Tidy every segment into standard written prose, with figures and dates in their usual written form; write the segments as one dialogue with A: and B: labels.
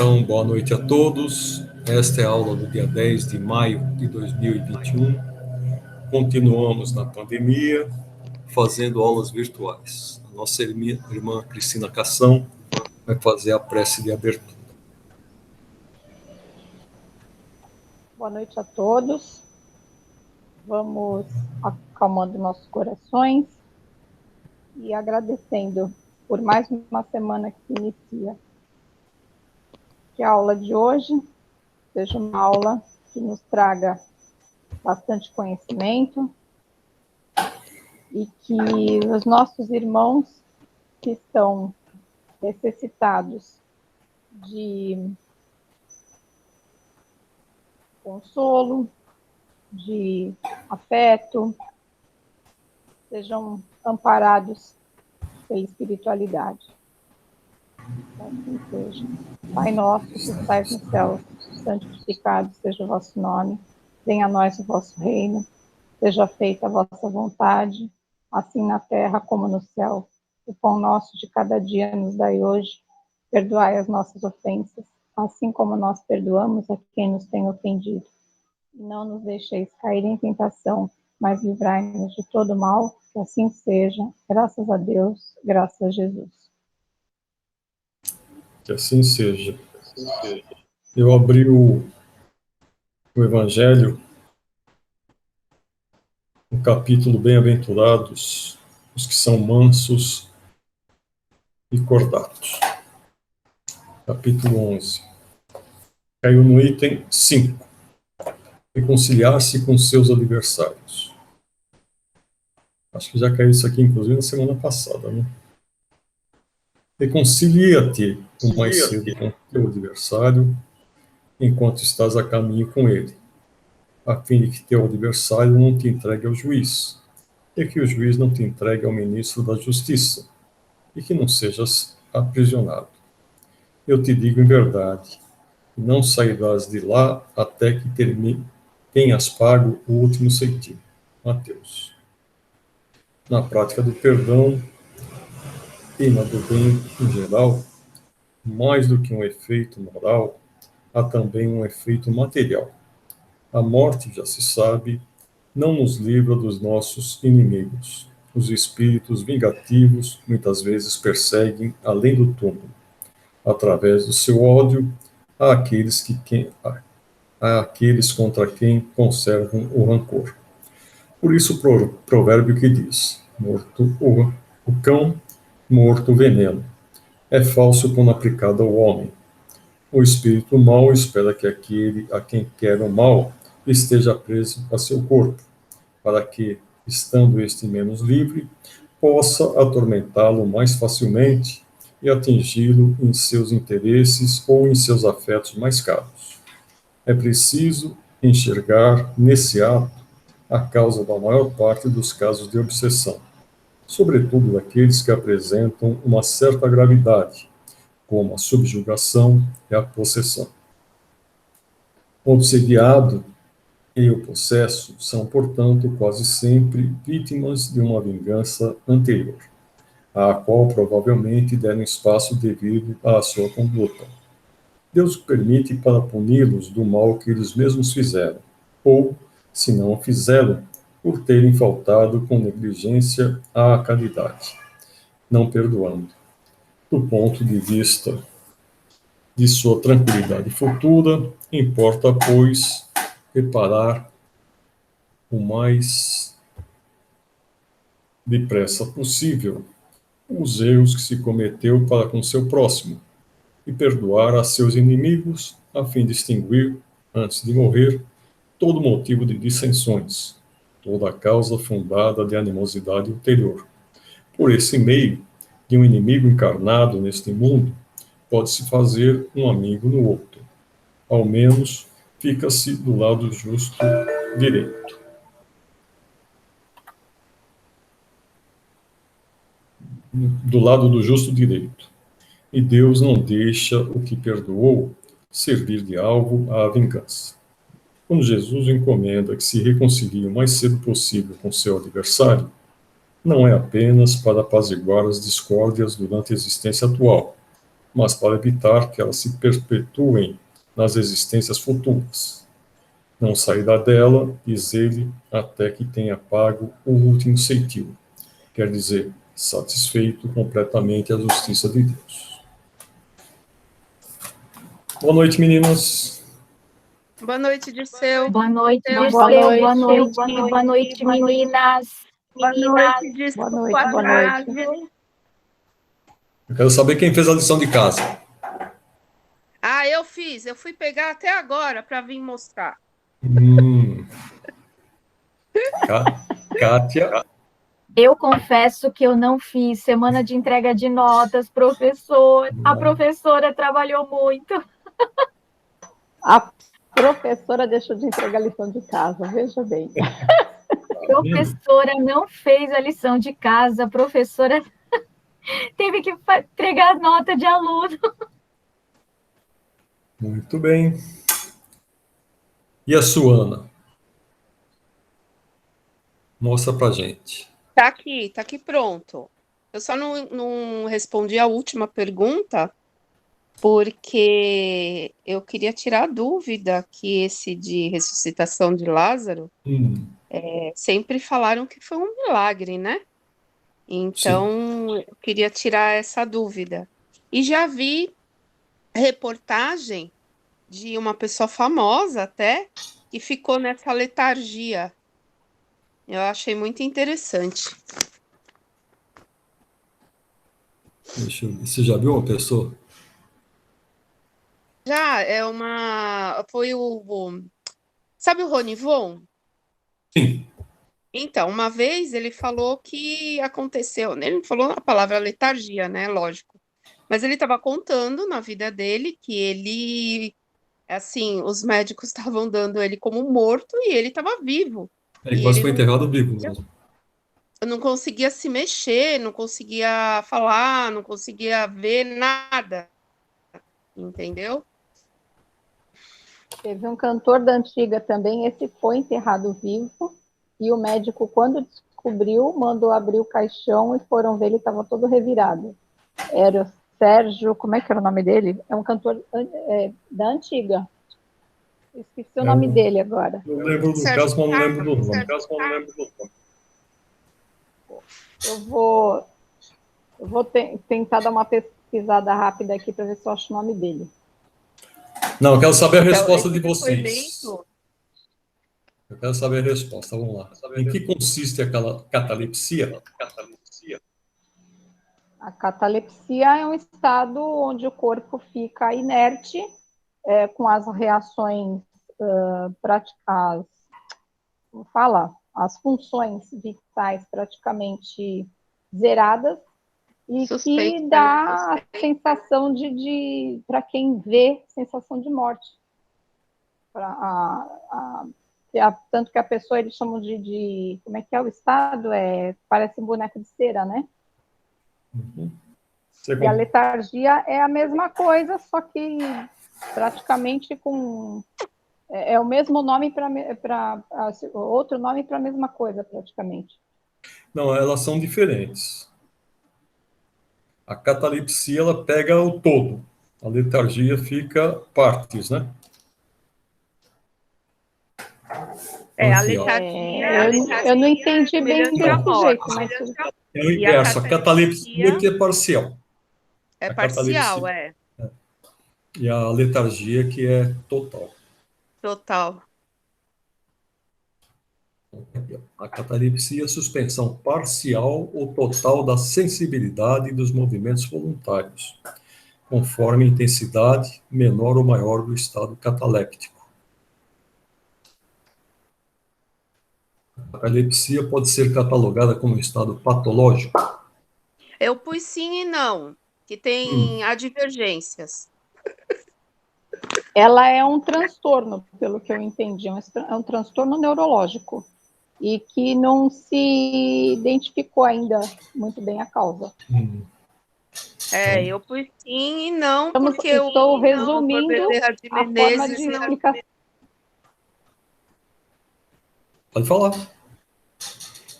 A: Então, boa noite a todos. Esta é a aula do dia 10 de maio de 2021. Continuamos na pandemia, fazendo aulas virtuais. A nossa irmã Cristina Cação vai fazer a prece de abertura.
B: Boa noite a todos. Vamos acalmando nossos corações e agradecendo por mais uma semana que se inicia. Que a aula de hoje seja uma aula que nos traga bastante conhecimento e que os nossos irmãos que estão necessitados de consolo, de afeto, sejam amparados pela espiritualidade. Assim seja. Pai nosso que estais no céu, santificado seja o vosso nome, venha a nós o vosso reino, seja feita a vossa vontade, assim na terra como no céu. O pão nosso de cada dia nos dai hoje, perdoai as nossas ofensas, assim como nós perdoamos a quem nos tem ofendido. Não nos deixeis cair em tentação, mas livrai-nos de todo mal, que assim seja, graças a Deus, graças a Jesus.
A: Que assim seja. Eu abri o Evangelho, no capítulo Bem-aventurados, os que são mansos e cordatos. Capítulo 11. Caiu no item 5. Reconciliar-se com seus adversários. Acho que já caiu isso aqui, inclusive, na semana passada, né? Reconcilia-te o mais cedo com teu adversário, enquanto estás a caminho com ele, a fim de que teu adversário não te entregue ao juiz, e que o juiz não te entregue ao ministro da justiça, e que não sejas aprisionado. Eu te digo em verdade, não sairás de lá até que tenhas pago o último centimo. Mateus. Na prática do perdão e na do bem em geral, mais do que um efeito moral, há também um efeito material. A morte, já se sabe, não nos livra dos nossos inimigos. Os espíritos vingativos muitas vezes perseguem além do túmulo, através do seu ódio, àqueles contra quem conservam o rancor. Por isso o provérbio que diz, morto o cão, morto o veneno. É falso quando aplicado ao homem. O espírito mau espera que aquele a quem quer o mal esteja preso a seu corpo, para que, estando este menos livre, possa atormentá-lo mais facilmente e atingi-lo em seus interesses ou em seus afetos mais caros. É preciso enxergar nesse ato a causa da maior parte dos casos de obsessão, sobretudo daqueles que apresentam uma certa gravidade, como a subjugação e a possessão. O obsediado e o possesso são, portanto, quase sempre vítimas de uma vingança anterior, à qual provavelmente deram espaço devido à sua conduta. Deus o permite para puni-los do mal que eles mesmos fizeram, ou, se não o fizeram, por terem faltado com negligência à caridade, não perdoando. Do ponto de vista de sua tranquilidade futura, importa, pois, reparar o mais depressa possível os erros que se cometeu para com seu próximo e perdoar a seus inimigos, a fim de extinguir, antes de morrer, todo motivo de dissensões, toda a causa fundada de animosidade ulterior. Por esse meio, de um inimigo encarnado neste mundo, pode-se fazer um amigo no outro. Ao menos, fica-se do lado justo direito. Do lado do justo direito. E Deus não deixa o que perdoou servir de alvo à vingança. Quando Jesus o encomenda que se reconcilie o mais cedo possível com seu adversário, não é apenas para apaziguar as discórdias durante a existência atual, mas para evitar que elas se perpetuem nas existências futuras. Não sairá dela, diz ele, até que tenha pago o último ceitil, quer dizer, satisfeito completamente a justiça de Deus. Boa noite, meninas.
C: Boa noite, Dirceu.
D: Boa noite, Dirceu.
B: Boa noite.
D: Boa noite, meninas.
C: Boa noite, Dirceu.
B: Boa noite, boa noite.
A: Eu quero saber quem fez a lição de casa.
C: Ah, eu fiz. Eu fui pegar até agora para vir mostrar.
A: Kátia.
D: Eu confesso que eu não fiz semana de entrega de notas, professor. A professora trabalhou muito.
B: A professora deixou de entregar a lição de casa, veja bem.
D: A professora não fez a lição de casa, a professora teve que entregar nota de aluno.
A: Muito bem. E a Suana? Mostra pra gente.
C: Tá aqui pronto. Eu só não respondi a última pergunta, porque eu queria tirar a dúvida que esse de ressuscitação de Lázaro, sempre falaram que foi um milagre, né? Então, eu queria tirar essa dúvida. E já vi reportagem de uma pessoa famosa até, que ficou nessa letargia. Eu achei muito interessante.
A: Deixa eu ver. Você já viu uma pessoa?
C: Já foi sabe o Ronivon?
A: Sim.
C: Então, uma vez ele falou que aconteceu, né? Ele não falou a palavra letargia, né? Lógico. Mas ele estava contando na vida dele que ele, assim, os médicos estavam dando ele como morto e ele estava vivo.
A: Ele quase foi enterrado vivo mesmo.
C: Não conseguia se mexer, não conseguia falar, não conseguia ver nada. Entendeu?
B: Teve um cantor da antiga também, esse foi enterrado vivo, e o médico, quando descobriu, mandou abrir o caixão e foram ver, ele estava todo revirado. Era o Sérgio, como é que era o nome dele? É um cantor da antiga. Esqueci o nome dele agora.
A: Eu lembro do caso, mas não lembro do nome.
B: Eu vou tentar dar uma pesquisada rápida aqui para ver se eu acho o nome dele.
A: Não, eu quero saber a resposta de
C: Esse
A: vocês. Eu quero saber a resposta, vamos lá. Em que consiste aquela catalepsia?
B: A catalepsia é um estado onde o corpo fica inerte, com as reações as funções vitais praticamente zeradas, e que dá a sensação para quem vê, sensação de morte. Tanto que a pessoa, eles chamam de como é que é o estado? Parece um boneco de cera, né? E a letargia é a mesma coisa, só que praticamente é o mesmo nome para outro nome para a mesma coisa, praticamente.
A: Não, elas são diferentes. A catalepsia, ela pega o todo. A letargia fica partes, né?
C: A letargia...
B: eu não entendi bem desse jeito, mas...
A: É o inverso, a catalepsia que é parcial.
C: É parcial,
A: E a letargia que é total.
C: Total.
A: A catalepsia é a suspensão parcial ou total da sensibilidade e dos movimentos voluntários, conforme a intensidade menor ou maior do estado cataléptico. A catalepsia pode ser catalogada como estado patológico?
C: Eu pus sim e não, que tem advergências.
B: Ela é um transtorno, pelo que eu entendi, é um transtorno neurológico, e que não se identificou ainda muito bem a causa.
C: Eu pus sim e não, porque
B: estou resumindo a forma de explicação.
A: Pode falar.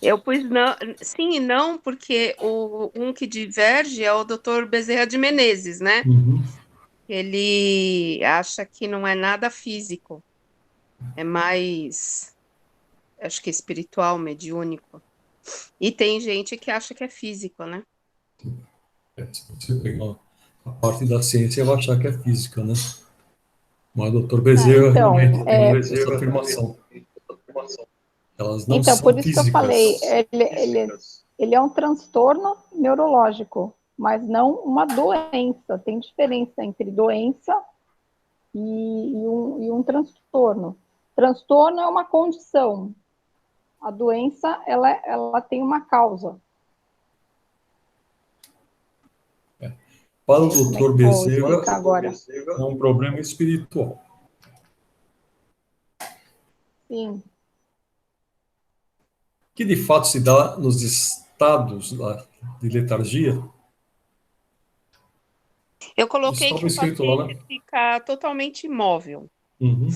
C: Eu pus não, sim e não, porque um que diverge é o Dr. Bezerra de Menezes, né?
A: Uhum.
C: Ele acha que não é nada físico, é mais, acho que espiritual, mediúnico. E tem gente que acha que é físico, né?
A: Se você pegar a parte da ciência, vai achar que é física, né? Mas o Dr. Bezerra
B: Então,
A: realmente tem essa afirmação. Elas não
B: então, por
A: são
B: isso que eu falei,
A: físicas.
B: ele é um transtorno neurológico, mas não uma doença. Tem diferença entre doença e um transtorno. Transtorno é uma condição. A doença, ela tem uma causa.
A: Para o
B: Como é que
A: Dr.
B: eu vou
A: Bezerra,
B: explicar agora?
A: é um problema espiritual.
B: Sim.
A: Que de fato se dá nos estados lá de letargia.
C: Eu
A: Isso
C: coloquei
A: estava
C: que o
A: escrito lá,
C: paciente
A: né?
C: fica totalmente imóvel.
A: Uhum.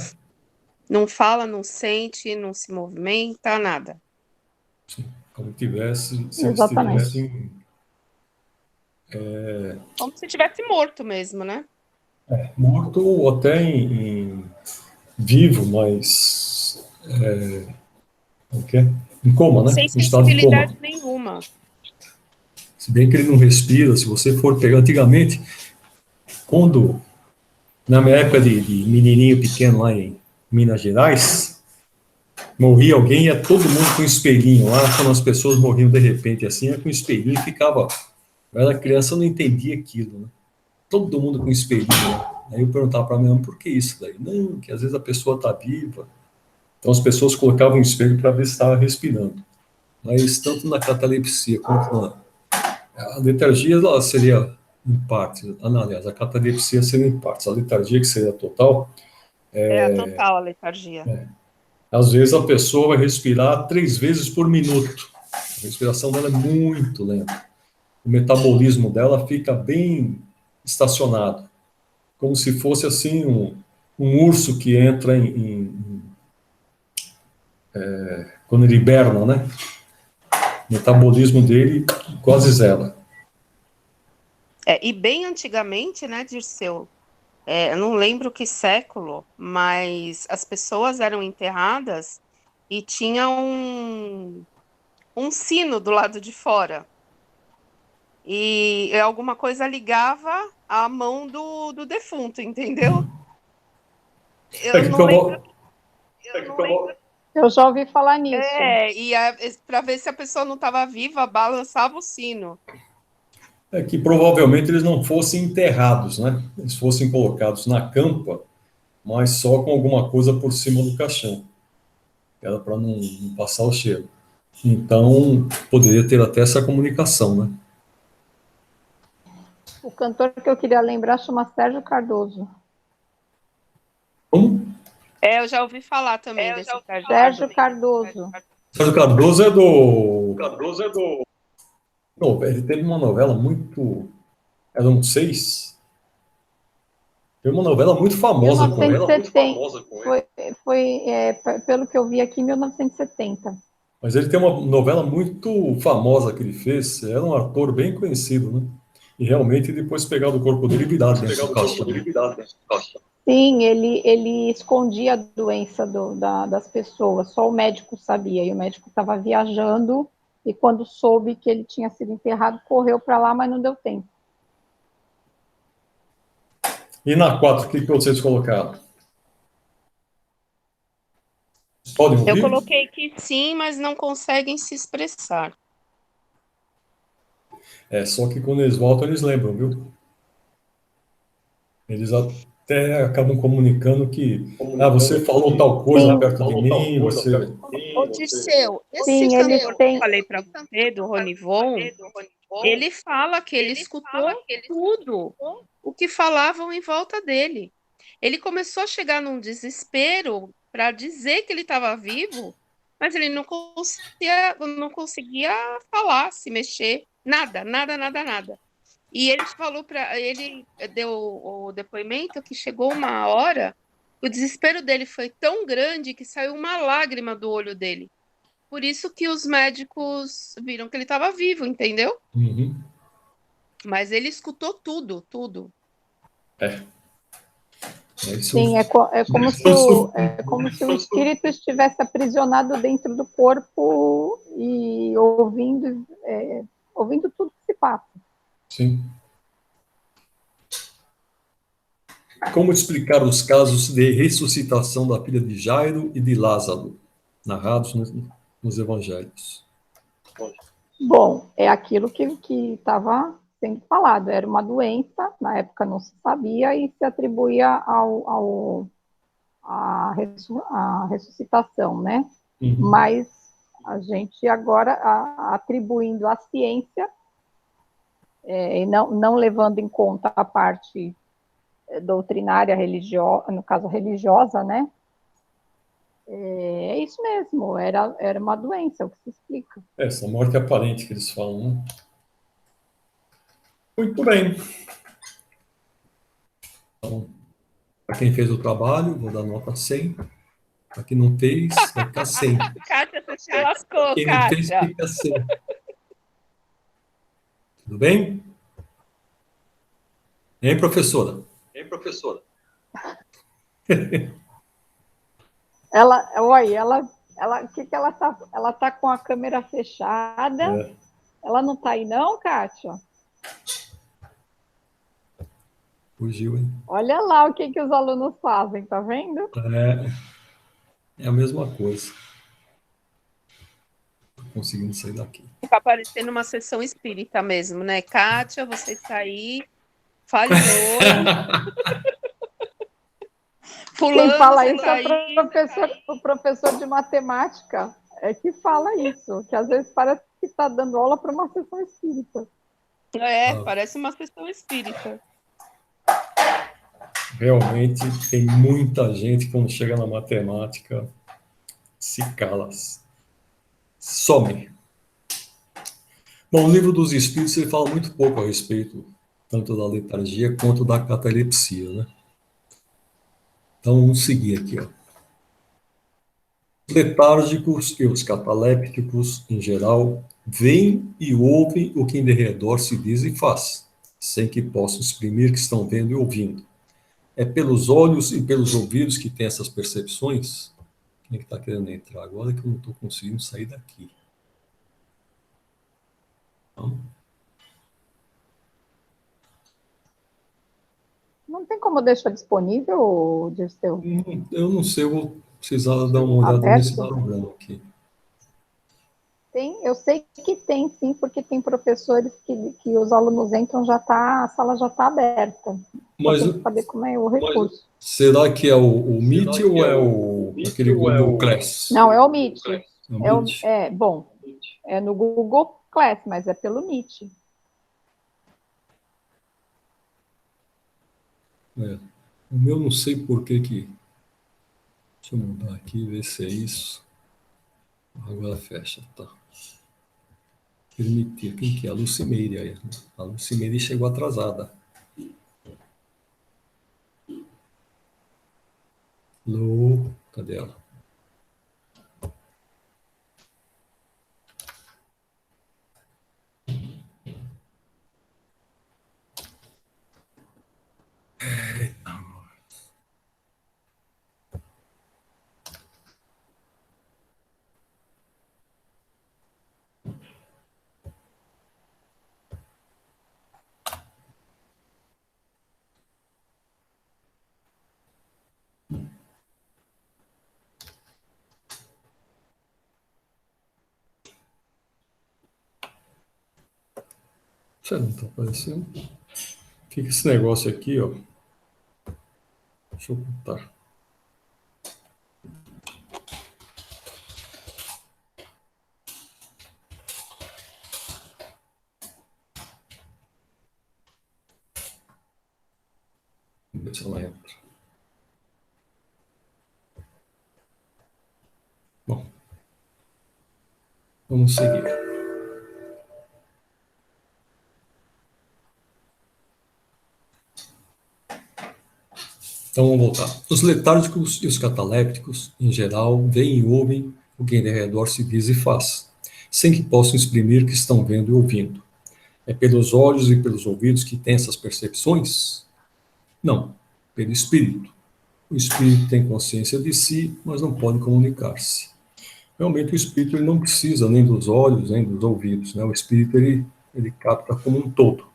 C: Não fala, não sente, não se movimenta, nada.
A: Sim. Como tivesse, se ele
B: Exatamente.
A: estivesse
C: Como se tivesse morto mesmo, né?
A: morto ou até vivo, mas o quê? Em coma, né?
C: Sem
A: Em estado de
C: sensibilidade
A: coma.
C: nenhuma.
A: Se bem que ele não respira, se você for pegar antigamente, quando, na minha época de menininho pequeno lá em Minas Gerais, morria alguém e ia todo mundo com um espelhinho lá, quando as pessoas morriam de repente assim, ia com um espelhinho e ficava. Eu era criança, eu não entendia aquilo, né? Todo mundo com um espelhinho lá. Aí eu perguntava para minha mãe, por que isso daí? Não, que às vezes a pessoa está viva. Então as pessoas colocavam um espelho para ver se estava respirando. Mas tanto na catalepsia quanto na a letargia, ela seria em partes. Aliás, a catalepsia seria em partes. A letargia, que seria total,
C: É a total a letargia.
A: às vezes a pessoa vai respirar 3 vezes por minuto. A respiração dela é muito lenta. O metabolismo dela fica bem estacionado, como se fosse assim um urso que entra quando ele hiberna, né? O metabolismo dele quase zero.
C: E bem antigamente, né, Dirceu? Eu não lembro que século, mas as pessoas eram enterradas e tinha um sino do lado de fora. E alguma coisa ligava a mão do defunto, entendeu?
A: É
C: Eu
A: que
C: não lembro.
B: Eu já ouvi falar nisso.
C: Para ver se a pessoa não estava viva, balançava o sino.
A: é que provavelmente eles não fossem enterrados, né? Eles fossem colocados na campa, mas só com alguma coisa por cima do caixão. Era para não passar o cheiro. Então, poderia ter até essa comunicação, né?
B: O cantor que eu queria lembrar chama Sérgio Cardoso.
A: Como?
C: Eu já ouvi falar também desse
B: Sérgio Cardoso.
A: Sérgio Cardoso é do. Não, ele teve uma novela muito. Eram 6. Teve uma novela muito famosa com ele.
B: 1970. Pelo que eu vi aqui, 1970.
A: Mas ele tem uma novela muito famosa que ele fez. Era um ator bem conhecido, né? E realmente depois pegaram o corpo dele e viraram dentro do caixão.
B: Sim, ele escondia a doença das pessoas, só o médico sabia. E o médico estava viajando e quando soube que ele tinha sido enterrado, correu para lá, mas não deu tempo.
A: E na 4, o que vocês colocaram? Podem
C: Eu
A: ouvir?
C: coloquei que sim, mas não conseguem se expressar.
A: Só que quando eles voltam, eles lembram, viu? Eles até acabam comunicando que você falou tal coisa perto de mim, você.
C: Ô, Dirceu, esse
B: Sim, eles
C: cantor que eu
B: têm.
C: falei para você, do Ronivon, ele fala que ele escutou tudo o que falavam em volta dele. Ele começou a chegar num desespero para dizer que ele estava vivo, mas ele não conseguia falar, se mexer, nada, nada, nada, nada. E ele deu o depoimento que chegou uma hora, o desespero dele foi tão grande que saiu uma lágrima do olho dele. Por isso que os médicos viram que ele estava vivo, entendeu?
A: Uhum.
C: Mas ele escutou tudo, tudo.
A: É isso.
B: Sim, é como se o espírito estivesse aprisionado dentro do corpo e ouvindo tudo que se passa.
A: Sim. Como explicar os casos de ressuscitação da filha de Jairo e de Lázaro, narrados nos evangelhos?
B: Bom, é aquilo que estava sendo falado. Era uma doença, na época não se sabia, e se atribuía à ressuscitação, né?
A: Uhum.
B: Mas a gente agora, atribuindo à ciência, e não levando em conta a parte doutrinária, religiosa, no caso religiosa, né? É isso mesmo, era uma doença, é o que se explica.
A: Essa morte aparente que eles falam, né? Muito bem. Então, para quem fez o trabalho, vou dar nota 100. Para quem não fez, vai ficar 100.
C: Kátia, você se lascou,
A: Quem não fez,
C: Kátia.
A: fica 100. Tudo bem? Hein, professora?
B: Ela tá com a câmera fechada.
A: É.
B: Ela não tá aí não, Kátia?
A: Fugiu, hein?
B: Olha lá o que os alunos fazem, tá vendo?
A: É a mesma coisa. Tô conseguindo sair daqui.
C: Fica parecendo uma sessão espírita mesmo, né? Kátia, você está aí, fale oi. Fulano,
B: Quem fala
C: você
B: isso
C: tá
B: é
C: aí.
B: o professor de matemática, é que fala isso, que às vezes parece que está dando aula para uma sessão espírita.
C: Parece uma sessão espírita.
A: Realmente tem muita gente quando chega na matemática se cala, some. Bom, o livro dos Espíritos ele fala muito pouco a respeito tanto da letargia quanto da catalepsia, né? Então vamos seguir aqui, ó. Os letárgicos e os catalépticos, em geral, veem e ouvem o que em derredor se diz e faz, sem que possam exprimir que estão vendo e ouvindo. É pelos olhos e pelos ouvidos que tem essas percepções. Quem é que está querendo entrar agora que eu não estou conseguindo sair daqui? Então,
B: Não tem como deixar disponível, Dirceu?
A: eu não sei, eu vou precisar dar uma olhada
B: Aberto?
A: nesse programa aqui.
B: Tem, eu sei que tem sim, porque tem professores que os alunos entram, a sala já está aberta.
A: Mas
B: Tem que saber como é o recurso.
A: será que é o Meet ou é aquele Google Class?
B: Não, é o Meet.
A: É o Meet?
B: Bom, é no Google Class, mas é pelo Meet.
A: O meu não sei por que. Deixa eu mudar aqui, ver se é isso. Agora fecha, tá. Permitir. Quem que é? A Lucimeire aí. A Lucimeire chegou atrasada. Lu, cadê ela? Você não tá aparecendo? Fica esse negócio aqui, ó. Deixa eu botar. Vamos ver se ela entra. Bom, vamos seguir. Então vamos voltar. Os letárgicos e os catalépticos, em geral, veem e ouvem o que em redor se diz e faz, sem que possam exprimir que estão vendo e ouvindo. É pelos olhos e pelos ouvidos que têm essas percepções? Não, pelo espírito. O espírito tem consciência de si, mas não pode comunicar-se. Realmente o espírito ele não precisa nem dos olhos, nem dos ouvidos, né? O espírito ele capta como um todo.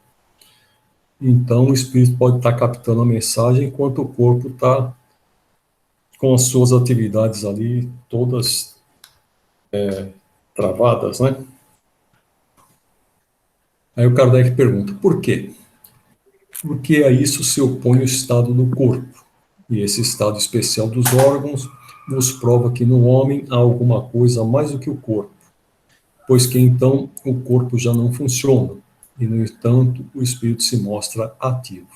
A: Então o espírito pode estar captando a mensagem enquanto o corpo está com as suas atividades ali todas travadas, né? Aí o Kardec pergunta, por quê? Porque a isso se opõe o estado do corpo. E esse estado especial dos órgãos nos prova que no homem há alguma coisa mais do que o corpo, pois que então o corpo já não funciona, e no entanto o espírito se mostra ativo.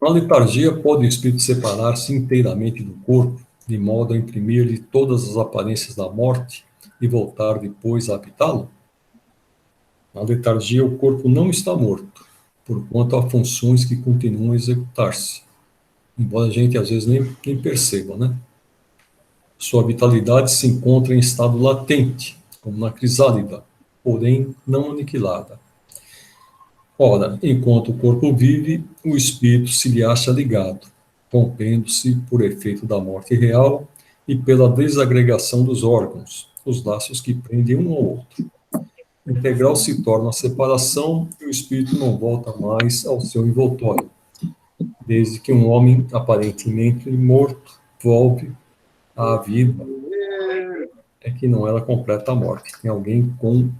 A: Na letargia pode o espírito separar-se inteiramente do corpo, de modo a imprimir-lhe todas as aparências da morte e voltar depois a habitá-lo? Na letargia o corpo não está morto, porquanto há funções que continuam a executar-se, embora a gente às vezes nem perceba, né? Sua vitalidade se encontra em estado latente, como na crisálida, porém não aniquilada. Ora, enquanto o corpo vive, o espírito se lhe acha ligado, rompendo-se por efeito da morte real e pela desagregação dos órgãos, os laços que prendem um ao outro. Integral se torna a separação e o espírito não volta mais ao seu envoltório, desde que um homem aparentemente morto volve à vida, é que não ela completa a morte. Tem alguém com...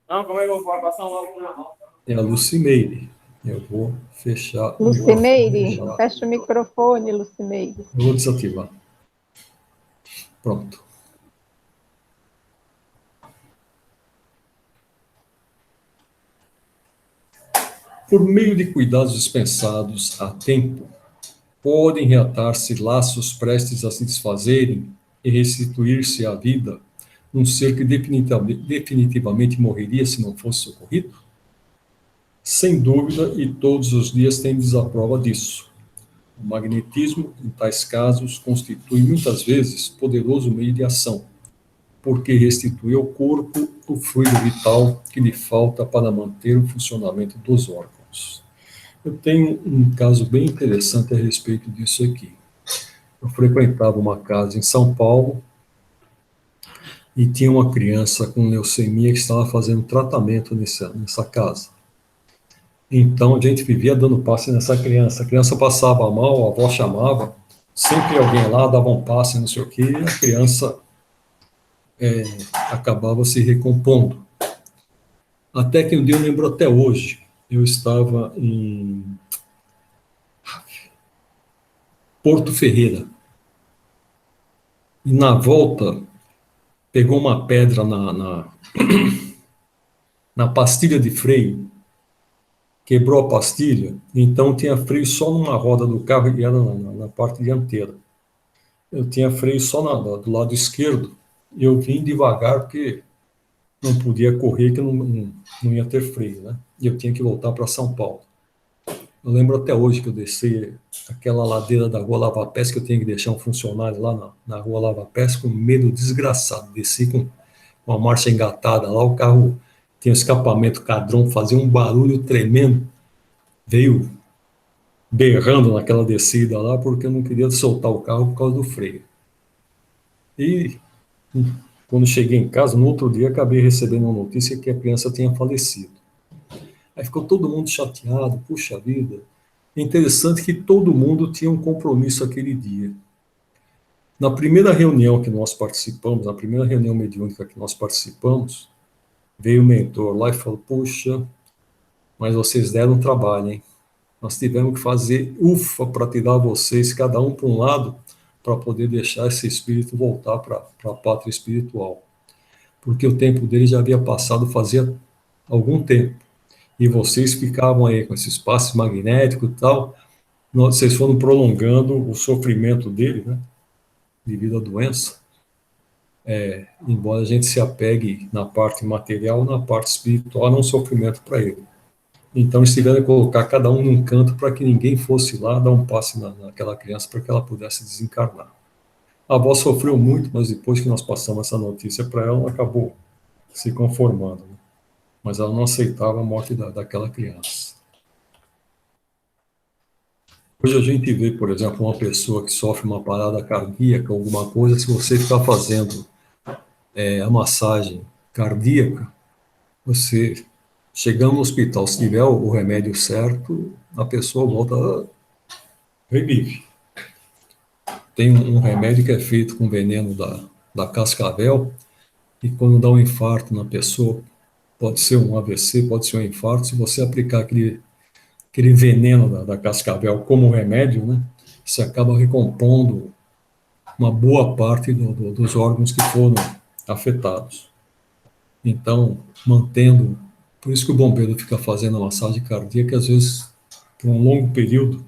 E: Não, como é que eu vou passar logo na mão?
A: É a Lucimeire. Eu vou fechar...
B: Lucimeire, fecha o microfone, Lucimeire.
A: Eu vou desativar. Pronto. Por meio de cuidados dispensados a tempo, podem reatar-se laços prestes a se desfazerem e restituir-se à vida num ser que definitivamente morreria se não fosse socorrido? Sem dúvida, e todos os dias temos a prova disso. O magnetismo, em tais casos, constitui muitas vezes poderoso meio de ação, porque restitui ao corpo o fluido vital que lhe falta para manter o funcionamento dos órgãos. Eu tenho um caso bem interessante a respeito disso aqui. Eu frequentava uma casa em São Paulo e tinha uma criança com leucemia que estava fazendo tratamento nessa casa. Então a gente vivia dando passe nessa criança. A criança passava mal, a avó chamava, sempre alguém lá dava um passe, não sei o quê, e a criança acabava se recompondo. Até que um dia eu lembro até hoje, eu estava em Porto Ferreira. E na volta, pegou uma pedra na pastilha de freio, quebrou a pastilha, então tinha freio só numa roda do carro e era na parte dianteira. Eu tinha freio só do lado esquerdo e eu vim devagar porque não podia correr, que não ia ter freio, né? E eu tinha que voltar para São Paulo. Eu lembro até hoje que eu desci aquela ladeira da Rua Lava Pés, que eu tinha que deixar um funcionário lá na Rua Lava Pés, com medo desgraçado. Desci com a marcha engatada lá, o carro tinha um escapamento cadrão, fazia um barulho tremendo. Veio berrando naquela descida lá, porque eu não queria soltar o carro por causa do freio. E quando cheguei em casa, no outro dia, acabei recebendo uma notícia que a criança tinha falecido. Aí ficou todo mundo chateado, puxa vida. É interessante que todo mundo tinha um compromisso aquele dia. Na primeira reunião que nós participamos, na primeira reunião mediúnica que nós participamos, veio o mentor lá e falou, puxa, mas vocês deram trabalho, hein? Nós tivemos que fazer ufa para tirar vocês, cada um para um lado, para poder deixar esse espírito voltar para a pátria espiritual. Porque o tempo dele já havia passado fazia algum tempo. E vocês ficavam aí com esse espaço magnético e tal, vocês foram prolongando o sofrimento dele, né, devido à doença, embora a gente se apegue na parte material, na parte espiritual, não sofrimento para ele. Então, eles tiveram que colocar cada um num canto para que ninguém fosse lá dar um passe naquela criança para que ela pudesse desencarnar. A avó sofreu muito, mas depois que nós passamos essa notícia para ela, ela acabou se conformando, né? Mas ela não aceitava a morte daquela criança. Hoje a gente vê, por exemplo, uma pessoa que sofre uma parada cardíaca, alguma coisa, se você ficar fazendo a massagem cardíaca, você, chegando no hospital, se tiver o remédio certo, a pessoa volta, revive. Tem um remédio que é feito com veneno da cascavel, e quando dá um infarto na pessoa, pode ser um AVC, pode ser um infarto, se você aplicar aquele veneno da cascavel como remédio, né, você acaba recompondo uma boa parte dos órgãos que foram afetados. Então, mantendo, por isso que o bombeiro fica fazendo a massagem cardíaca, às vezes, por um longo período,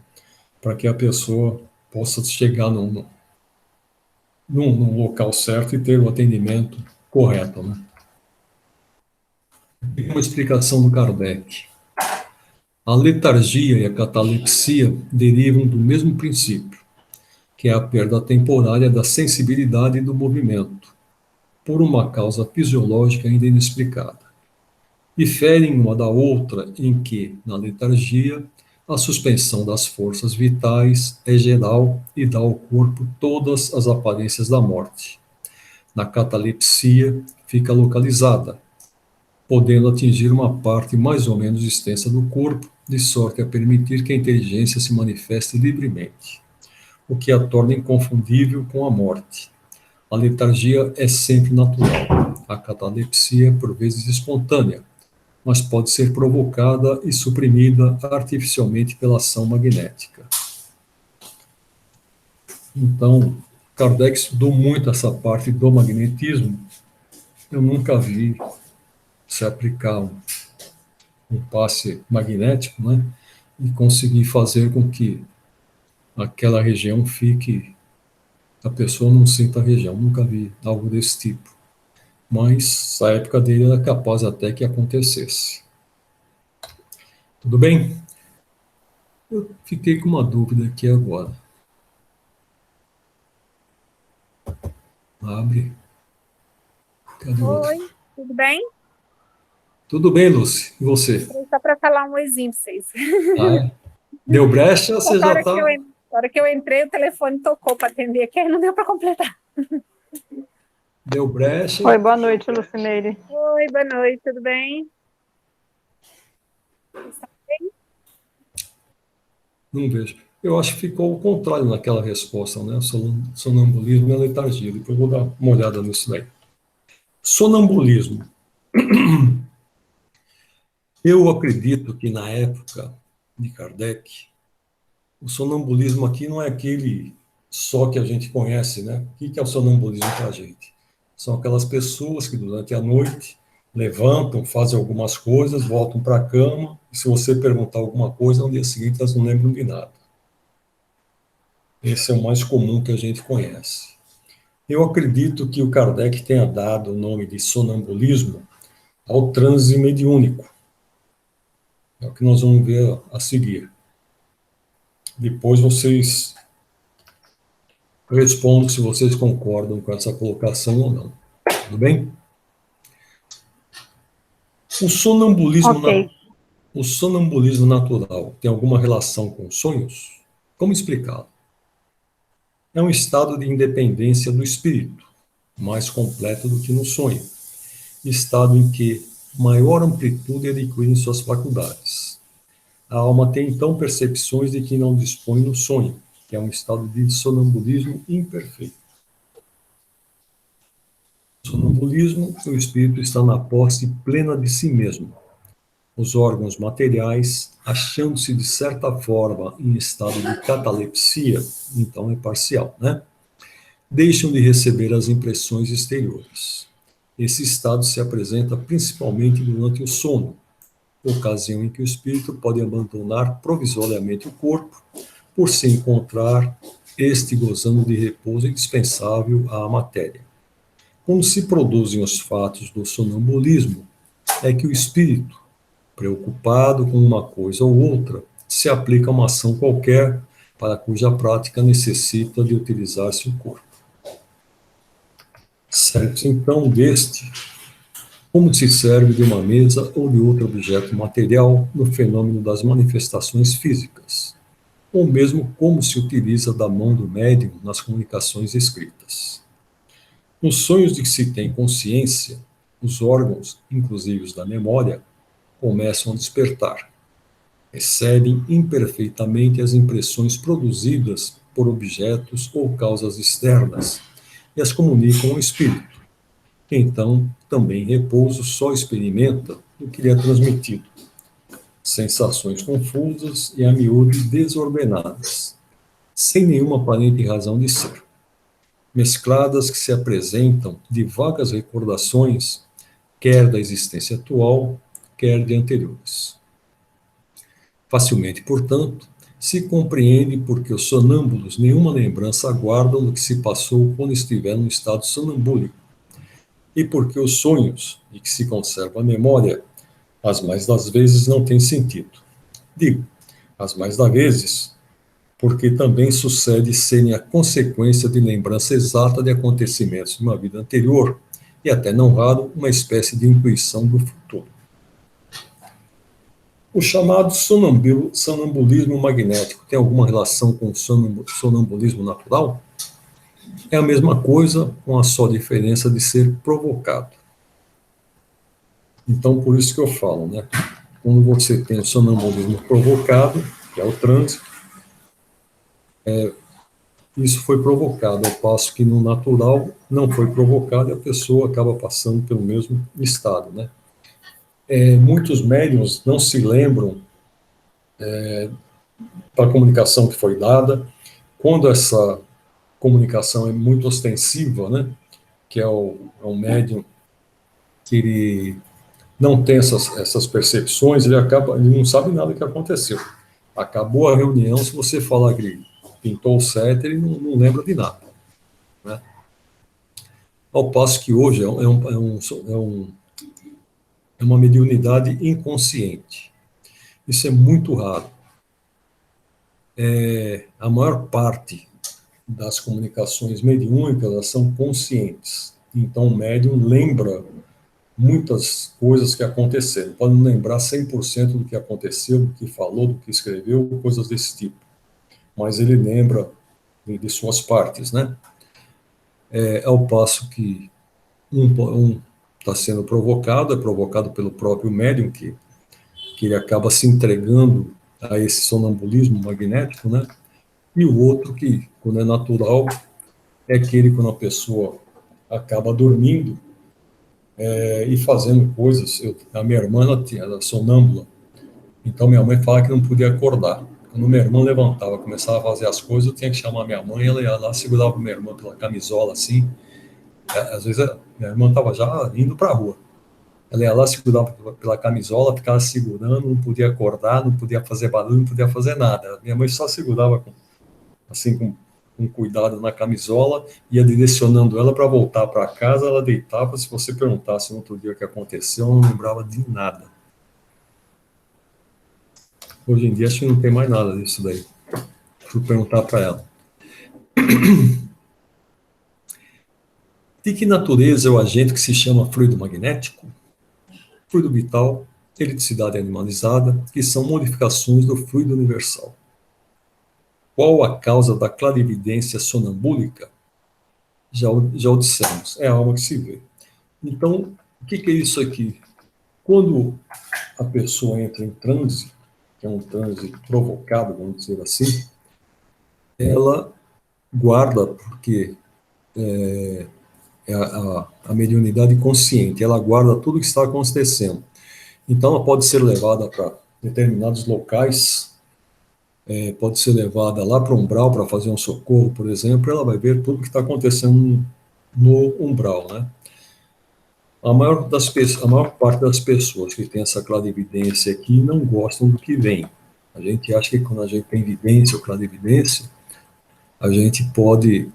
A: para que a pessoa possa chegar num local certo e ter o atendimento correto, né? Tem uma explicação do Kardec. A letargia e a catalepsia derivam do mesmo princípio, que é a perda temporária da sensibilidade e do movimento, por uma causa fisiológica ainda inexplicada. Diferem uma da outra em que, na letargia, a suspensão das forças vitais é geral e dá ao corpo todas as aparências da morte. Na catalepsia, fica localizada, podendo atingir uma parte mais ou menos extensa do corpo, de sorte a permitir que a inteligência se manifeste livremente, o que a torna inconfundível com a morte. A letargia é sempre natural, a catalepsia por vezes espontânea, mas pode ser provocada e suprimida artificialmente pela ação magnética. Então, Kardec estudou muito essa parte do magnetismo. Eu nunca vi se aplicar um passe magnético, né, e conseguir fazer com que aquela região fique, a pessoa não sinta a região. Nunca vi algo desse tipo. Mas, na época dele, era capaz até que acontecesse. Tudo bem? Eu fiquei com uma dúvida aqui agora. Abre. Cadê o outro?
F: Oi, tudo bem?
A: Tudo bem, Lúcia. E você?
F: Só para falar um oizinho para vocês.
A: Ah, é? Deu brecha, você já está...
F: Na hora que eu entrei, o telefone tocou para atender aqui, aí não deu para completar.
A: Deu brecha.
B: Oi, boa noite, Lucineire.
F: Oi, boa noite, tudo bem? Está bem?
A: Não vejo. Eu acho que ficou o contrário naquela resposta, né? Sonambulismo e a letargia. Depois eu vou dar uma olhada nisso daí. Sonambulismo. Eu acredito que na época de Kardec, o sonambulismo aqui não é aquele só que a gente conhece, né? O que é o sonambulismo para a gente? São aquelas pessoas que durante a noite levantam, fazem algumas coisas, voltam para a cama, e se você perguntar alguma coisa, no dia seguinte elas não lembram de nada. Esse é o mais comum que a gente conhece. Eu acredito que o Kardec tenha dado o nome de sonambulismo ao transe mediúnico. É o que nós vamos ver a seguir. Depois vocês respondam se vocês concordam com essa colocação ou não. Tudo bem? O sonambulismo,
B: Ok.
A: O sonambulismo natural tem alguma relação com sonhos? Como explicá-lo? É um estado de independência do espírito, mais completo do que no sonho. Estado em que maior amplitude adquirem suas faculdades. A alma tem então percepções de que não dispõe no sonho, que é um estado de sonambulismo imperfeito. No sonambulismo, o espírito está na posse plena de si mesmo. Os órgãos materiais, achando-se de certa forma em estado de catalepsia, então é parcial, né? Deixam de receber as impressões exteriores. Esse estado se apresenta principalmente durante o sono, ocasião em que o espírito pode abandonar provisoriamente o corpo, por se encontrar este gozando de repouso indispensável à matéria. Quando se produzem os fatos do sonambulismo, é que o espírito, Preocupado com uma coisa ou outra, se aplica uma ação qualquer para cuja prática necessita de utilizar-se o corpo. Certo, então, deste, como se serve de uma mesa ou de outro objeto material no fenômeno das manifestações físicas, ou mesmo como se utiliza da mão do médium nas comunicações escritas. Nos sonhos de que se tem consciência, os órgãos, inclusive os da memória, começam a despertar. Recebem imperfeitamente as impressões produzidas por objetos ou causas externas e as comunicam ao espírito. Então, também em repouso, só experimenta o que lhe é transmitido. Sensações confusas e a miúde desordenadas, sem nenhuma aparente razão de ser. Mescladas que se apresentam de vagas recordações, quer da existência atual, quer de anteriores. Facilmente, portanto, se compreende porque os sonâmbulos nenhuma lembrança guardam do que se passou quando estiver no estado sonambúlico, e porque os sonhos, de que se conserva a memória, as mais das vezes não têm sentido. Digo, as mais das vezes, porque também sucede serem a consequência de lembrança exata de acontecimentos de uma vida anterior, e até não raro, uma espécie de intuição do futuro. O chamado sonambulismo magnético tem alguma relação com o sonambulismo natural? É a mesma coisa, com a só diferença de ser provocado. Então, por isso que eu falo, né? Quando você tem o sonambulismo provocado, que é o transe, isso foi provocado, ao passo que no natural não foi provocado e a pessoa acaba passando pelo mesmo estado, né? Muitos médiuns não se lembram da comunicação que foi dada. Quando essa comunicação é muito ostensiva, né? Que é um médium que ele não tem essas percepções, ele não sabe nada do que aconteceu. Acabou a reunião, se você falar que ele pintou o set, ele não lembra de nada, né? Ao passo que hoje é uma mediunidade inconsciente. Isso é muito raro. A maior parte das comunicações mediúnicas, elas são conscientes. Então, o médium lembra muitas coisas que aconteceram. Pode não lembrar 100% do que aconteceu, do que falou, do que escreveu, coisas desse tipo. Mas ele lembra de suas partes, né? Ao passo que um está sendo provocado, é provocado pelo próprio médium, que ele acaba se entregando a esse sonambulismo magnético, né? E o outro, que, quando é natural, é aquele quando a pessoa acaba dormindo e fazendo coisas. A minha irmã, ela era sonâmbula, então minha mãe fala que não podia acordar. Quando minha irmã levantava, começava a fazer as coisas, eu tinha que chamar minha mãe, ela ia lá, segurava minha irmã pela camisola, assim. Às vezes, minha irmã estava já indo para a rua. Ela ia lá, segurava pela camisola, ficava segurando, não podia acordar, não podia fazer barulho, não podia fazer nada. Minha mãe só segurava com cuidado na camisola, ia direcionando ela para voltar para casa, ela deitava. Se você perguntasse no outro dia o que aconteceu, eu não lembrava de nada. Hoje em dia, acho que não tem mais nada disso daí. Fui perguntar para ela. De que natureza é o agente que se chama fluido magnético? Fluido vital, eletricidade animalizada, que são modificações do fluido universal. Qual a causa da clarividência sonambúlica? Já o dissemos, é a alma que se vê. Então, o que é isso aqui? Quando a pessoa entra em transe, que é um transe provocado, vamos dizer assim, ela guarda, porque a mediunidade consciente, ela guarda tudo o que está acontecendo. Então, ela pode ser levada para determinados locais, pode ser levada lá para o umbral para fazer um socorro, por exemplo, ela vai ver tudo o que está acontecendo no umbral, né? A maior parte das pessoas que tem essa clarividência aqui não gostam do que vem. A gente acha que quando a gente tem vidência ou clarividência, a gente pode...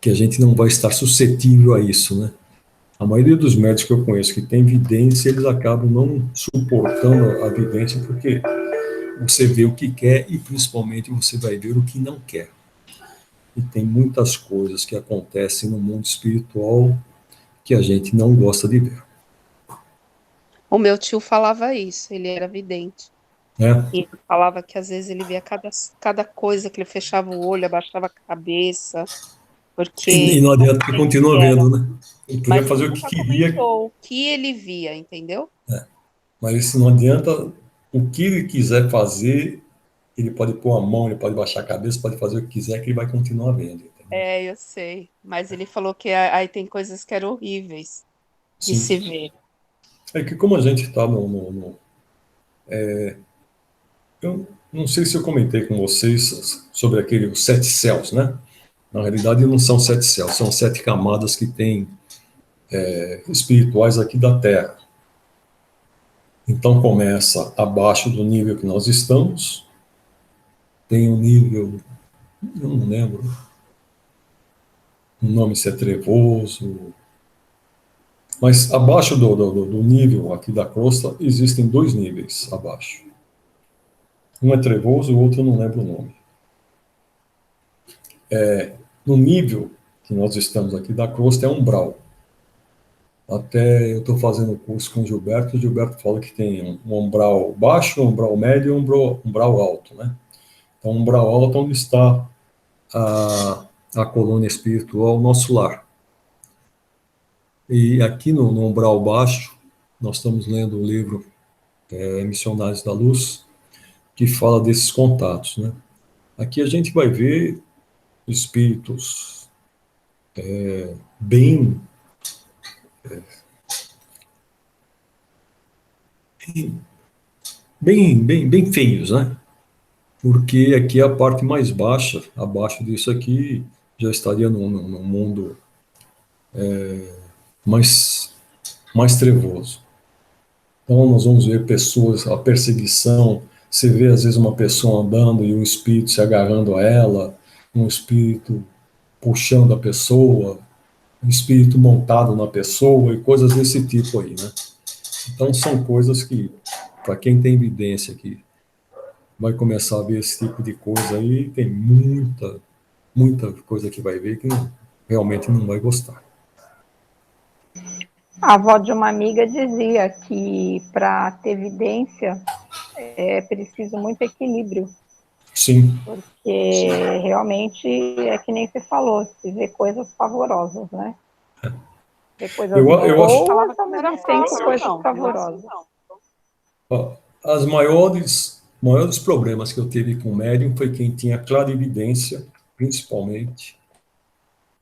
A: que a gente não vai estar suscetível a isso, né? A maioria dos médicos que eu conheço que tem vidência, eles acabam não suportando a vidência porque você vê o que quer e principalmente você vai ver o que não quer. E tem muitas coisas que acontecem no mundo espiritual que a gente não gosta de ver.
C: O meu tio falava isso, ele era vidente.
A: Né?
C: E ele falava que às vezes ele via cada coisa que ele fechava o olho, abaixava a cabeça,
A: E
C: porque
A: não adianta que continua
C: era.
A: vendo, né? Ele podia
C: Mas ele
A: fazer o que
C: nunca
A: queria,
C: comentou o que ele via, entendeu?
A: mas isso não adianta. O que ele quiser fazer, ele pode pôr a mão, ele pode baixar a cabeça, pode fazer o que quiser, que ele vai continuar vendo. Entendeu?
C: É, eu sei. Mas ele falou que aí tem coisas que eram horríveis de
A: Sim.
C: se ver.
A: É que como a gente está eu não sei se eu comentei com vocês sobre os 7 céus, né? Na realidade, não são 7 céus, são 7 camadas que tem espirituais aqui da Terra. Então começa abaixo do nível que nós estamos, tem um nível, eu não lembro, o nome se é trevoso, mas abaixo do nível aqui da crosta existem 2 níveis abaixo. Um é trevoso, o outro eu não lembro o nome. No nível que nós estamos aqui da crosta é umbral. Até eu estou fazendo curso com o Gilberto fala que tem um umbral baixo, um umbral médio e um umbral alto, né? Então, umbral alto é onde está a colônia espiritual, o nosso lar. E aqui no umbral baixo, nós estamos lendo o livro Missionários da Luz, que fala desses contatos, né? Aqui a gente vai ver espíritos bem bem feios, né? Porque aqui é a parte mais baixa, abaixo disso aqui já estaria num mundo mais, mais trevoso. Então nós vamos ver pessoas, a perseguição, você vê às vezes uma pessoa andando e um espírito se agarrando a ela, um espírito puxando a pessoa, um espírito montado na pessoa e coisas desse tipo aí, né? Então são coisas que, para quem tem evidência que vai começar a ver esse tipo de coisa aí, tem muita coisa que vai ver que realmente não vai gostar.
B: A avó de uma amiga dizia que para ter evidência é preciso muito equilíbrio.
A: Sim.
B: Porque realmente é que nem você falou, se vê coisas pavorosas, né? Vê coisas
A: Eu
B: boas,
A: acho,
B: ao mesmo tempo coisas pavorosas.
A: as maiores problemas que eu tive com o médium foi quem tinha clarividência, principalmente.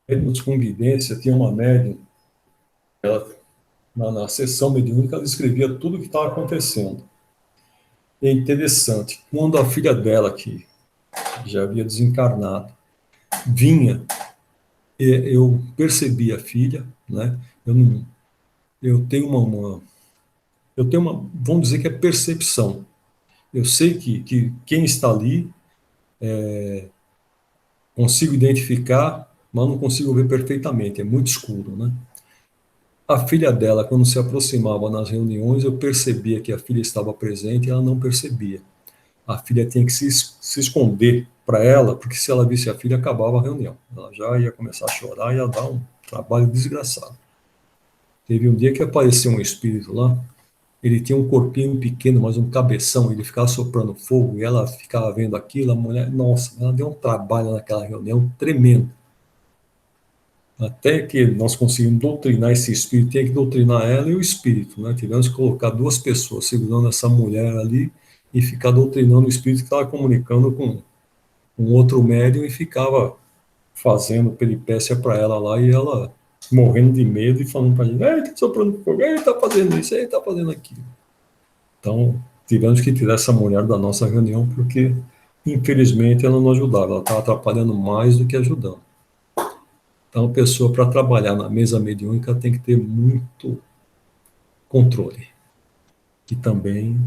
A: Médiums com vidência, tinha uma médium, ela, na sessão mediúnica, ela escrevia tudo o que estava acontecendo. E é interessante, quando a filha dela, que já havia desencarnado, vinha, eu percebi a filha, né? Eu tenho vamos dizer que é percepção. Eu sei que quem está ali, consigo identificar, mas não consigo ver perfeitamente, é muito escuro, né? A filha dela, quando se aproximava nas reuniões, eu percebia que a filha estava presente e ela não percebia. A filha tinha que se esconder para ela, porque se ela visse a filha, acabava a reunião. Ela já ia começar a chorar e ia dar um trabalho desgraçado. Teve um dia que apareceu um espírito lá, ele tinha um corpinho pequeno, mas um cabeção, ele ficava soprando fogo e ela ficava vendo aquilo, a mulher, nossa, ela deu um trabalho naquela reunião tremendo. Até que nós conseguimos doutrinar esse espírito, tinha que doutrinar ela e o espírito, né? Tivemos que colocar 2 pessoas segurando essa mulher ali e ficar doutrinando o espírito que estava comunicando com um outro médium e ficava fazendo peripécia para ela lá e ela morrendo de medo e falando para a gente, ele está soprando fogo, ele está fazendo isso, ele está fazendo aquilo. Então, tivemos que tirar essa mulher da nossa reunião porque, infelizmente, ela não ajudava, ela estava atrapalhando mais do que ajudando. Então, a pessoa, para trabalhar na mesa mediúnica, tem que ter muito controle. E também,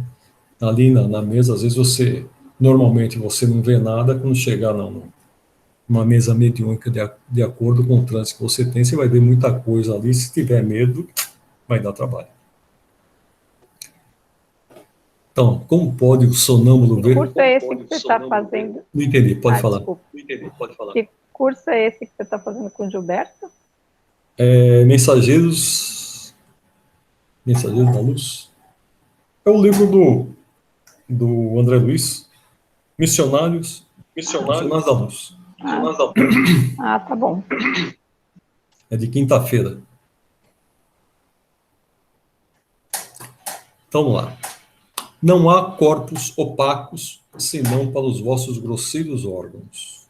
A: ali na mesa, às vezes normalmente você não vê nada, quando chegar uma mesa mediúnica de acordo com o trânsito que você tem, você vai ver muita coisa ali. Se tiver medo, vai dar trabalho. Então, como pode o sonâmbulo ver?
B: Que curso é esse que você está fazendo?
A: Não entendi, pode falar.
B: Desculpa. Que curso é esse que você está fazendo com o Gilberto?
A: Mensageiros da Luz. É o livro do André Luiz, Missionários da Luz.
B: Tá bom.
A: É de quinta-feira. Então, vamos lá. Não há corpos opacos, senão para os vossos grosseiros órgãos.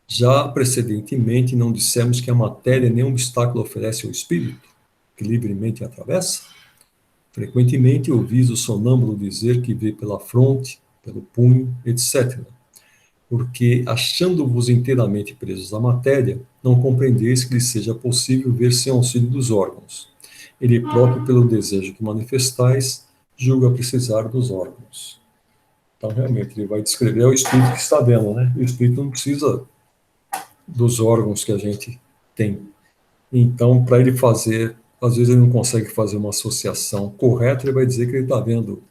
A: Já precedentemente não dissemos que a matéria nenhum obstáculo oferece ao espírito, que livremente atravessa? Frequentemente ouvis o sonâmbulo dizer que vê pela fronte, pelo punho, etc. Porque, achando-vos inteiramente presos à matéria, não compreendeis que lhe seja possível ver sem auxílio dos órgãos. Ele próprio, pelo desejo que manifestais, julga precisar dos órgãos. Então, realmente, ele vai descrever é o espírito que está dentro, né? O espírito não precisa dos órgãos que a gente tem. Então, para ele fazer, às vezes ele não consegue fazer uma associação correta, ele vai dizer que ele está vendo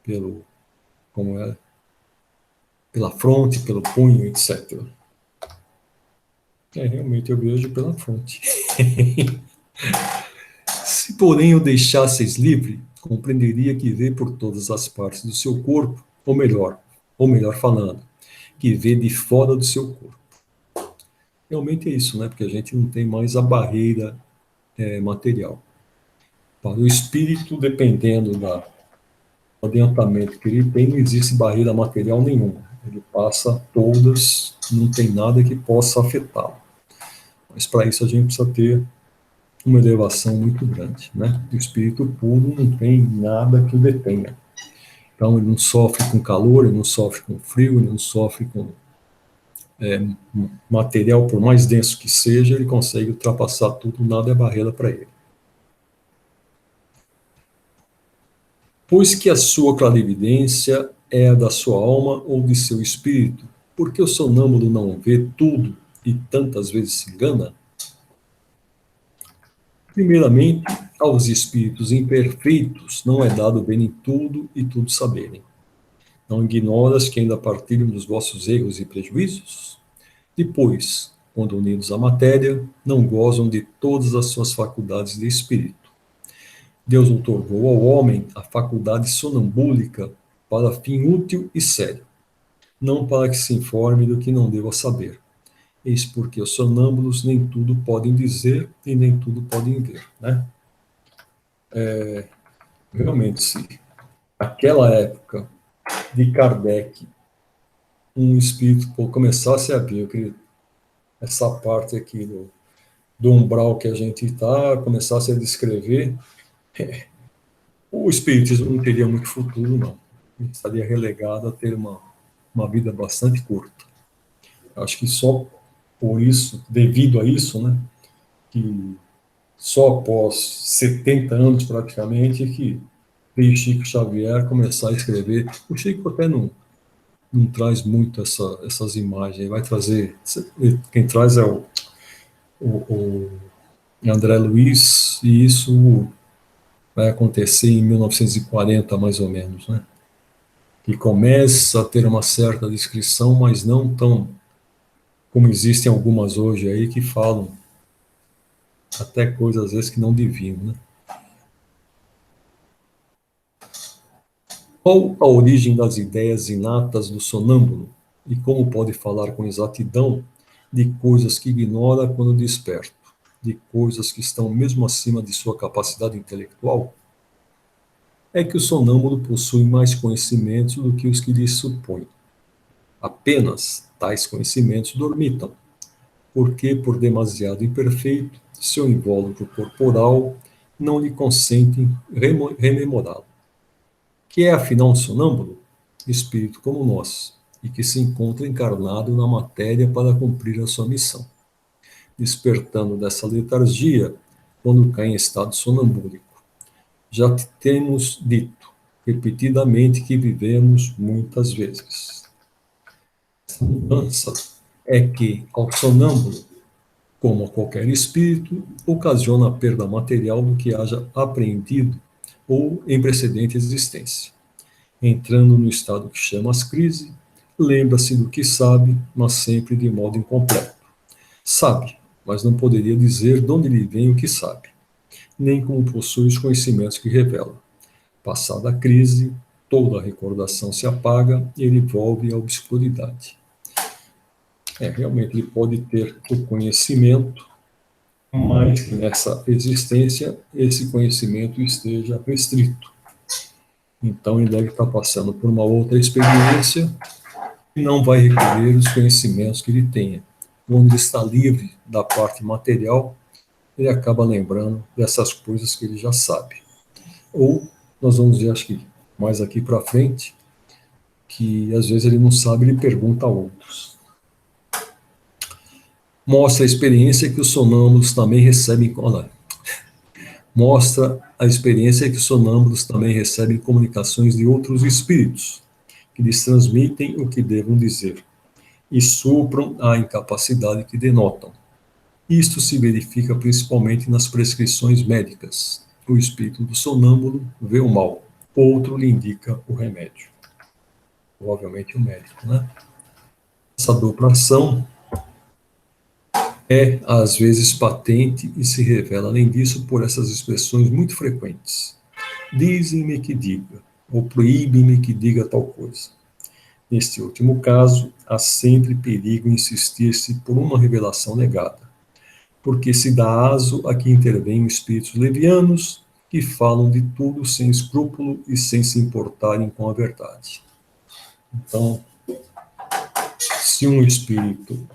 A: pela fronte, pelo punho, etc. Realmente eu vejo pela fronte. Se, porém, o deixasseis livre, compreenderia que vê por todas as partes do seu corpo, ou melhor falando, que vê de fora do seu corpo. Realmente é isso, né? Porque a gente não tem mais a barreira material. Para o espírito, dependendo do adiantamento que ele tem, não existe barreira material nenhuma. Ele passa todas, não tem nada que possa afetá-lo. Mas para isso a gente precisa ter uma elevação muito grande, né? O espírito puro não tem nada que o detenha. Então ele não sofre com calor, ele não sofre com frio, ele não sofre com material, por mais denso que seja, ele consegue ultrapassar tudo, nada é barreira para ele. Pois que a sua clarividência é a da sua alma ou de seu espírito, porque o sonâmbulo não vê tudo e tantas vezes se engana? Primeiramente, aos espíritos imperfeitos não é dado verem tudo e tudo saberem. Não ignoras que ainda partilham dos vossos erros e prejuízos? Depois, quando unidos à matéria, não gozam de todas as suas faculdades de espírito. Deus outorgou ao homem a faculdade sonambúlica para fim útil e sério, não para que se informe do que não deva saber. Eis porque os sonâmbulos nem tudo podem dizer e nem tudo podem ver, né? Realmente, se naquela época de Kardec, um espírito começasse a ver essa parte aqui do umbral que a gente está, começasse a descrever, o espiritismo não teria muito futuro, não. Ele estaria relegado a ter uma vida bastante curta. Acho que só por isso, devido a isso, né, que só após 70 anos praticamente que veio Chico Xavier começar a escrever. O Chico até não traz muito essas imagens, vai trazer, quem traz é o André Luiz, e isso vai acontecer em 1940, mais ou menos, né? Que começa a ter uma certa descrição, mas não tão como existem algumas hoje aí que falam até coisas às vezes que não deviam, né? Qual a origem das ideias inatas do sonâmbulo e como pode falar com exatidão de coisas que ignora quando desperto, de coisas que estão mesmo acima de sua capacidade intelectual? É que o sonâmbulo possui mais conhecimentos do que os que lhe supõem. Apenas tais conhecimentos dormitam, porque, por demasiado imperfeito, seu invólucro corporal não lhe consentem rememorá-lo. Que é, afinal, um sonâmbulo? Espírito como nós, e que se encontra encarnado na matéria para cumprir a sua missão. Despertando dessa letargia, quando cai em estado sonambúlico. Já temos dito repetidamente que vivemos muitas vezes. Essa mudança é que, ao sonâmbulo, como a qualquer espírito, ocasiona a perda material do que haja apreendido ou em precedente existência. Entrando no estado que chamas crise, lembra-se do que sabe, mas sempre de modo incompleto. Sabe, mas não poderia dizer de onde lhe vem o que sabe, nem como possui os conhecimentos que revela. Passada a crise, toda a recordação se apaga e ele volve à obscuridade. Realmente ele pode ter o conhecimento, mas que nessa existência esse conhecimento esteja restrito. Então ele deve estar passando por uma outra experiência e não vai recolher os conhecimentos que ele tenha. Quando ele está livre da parte material, ele acaba lembrando dessas coisas que ele já sabe. Ou nós vamos ver, acho que mais aqui para frente, que às vezes ele não sabe, ele pergunta a outros. Mostra a experiência que os sonâmbulos também recebem. Olha, mostra a experiência que os sonâmbulos também recebem comunicações de outros espíritos, que lhes transmitem o que devam dizer, e supram a incapacidade que denotam. Isto se verifica principalmente nas prescrições médicas. O espírito do sonâmbulo vê o mal, outro lhe indica o remédio. Provavelmente o médico, né? Essa dupla ação é, às vezes, patente e se revela, além disso, por essas expressões muito frequentes. Dizem-me que diga, ou proíbe-me que diga tal coisa. Neste último caso, há sempre perigo em insistir-se por uma revelação negada, porque se dá aso a que intervêm espíritos levianos que falam de tudo sem escrúpulo e sem se importarem com a verdade. Então, se um espírito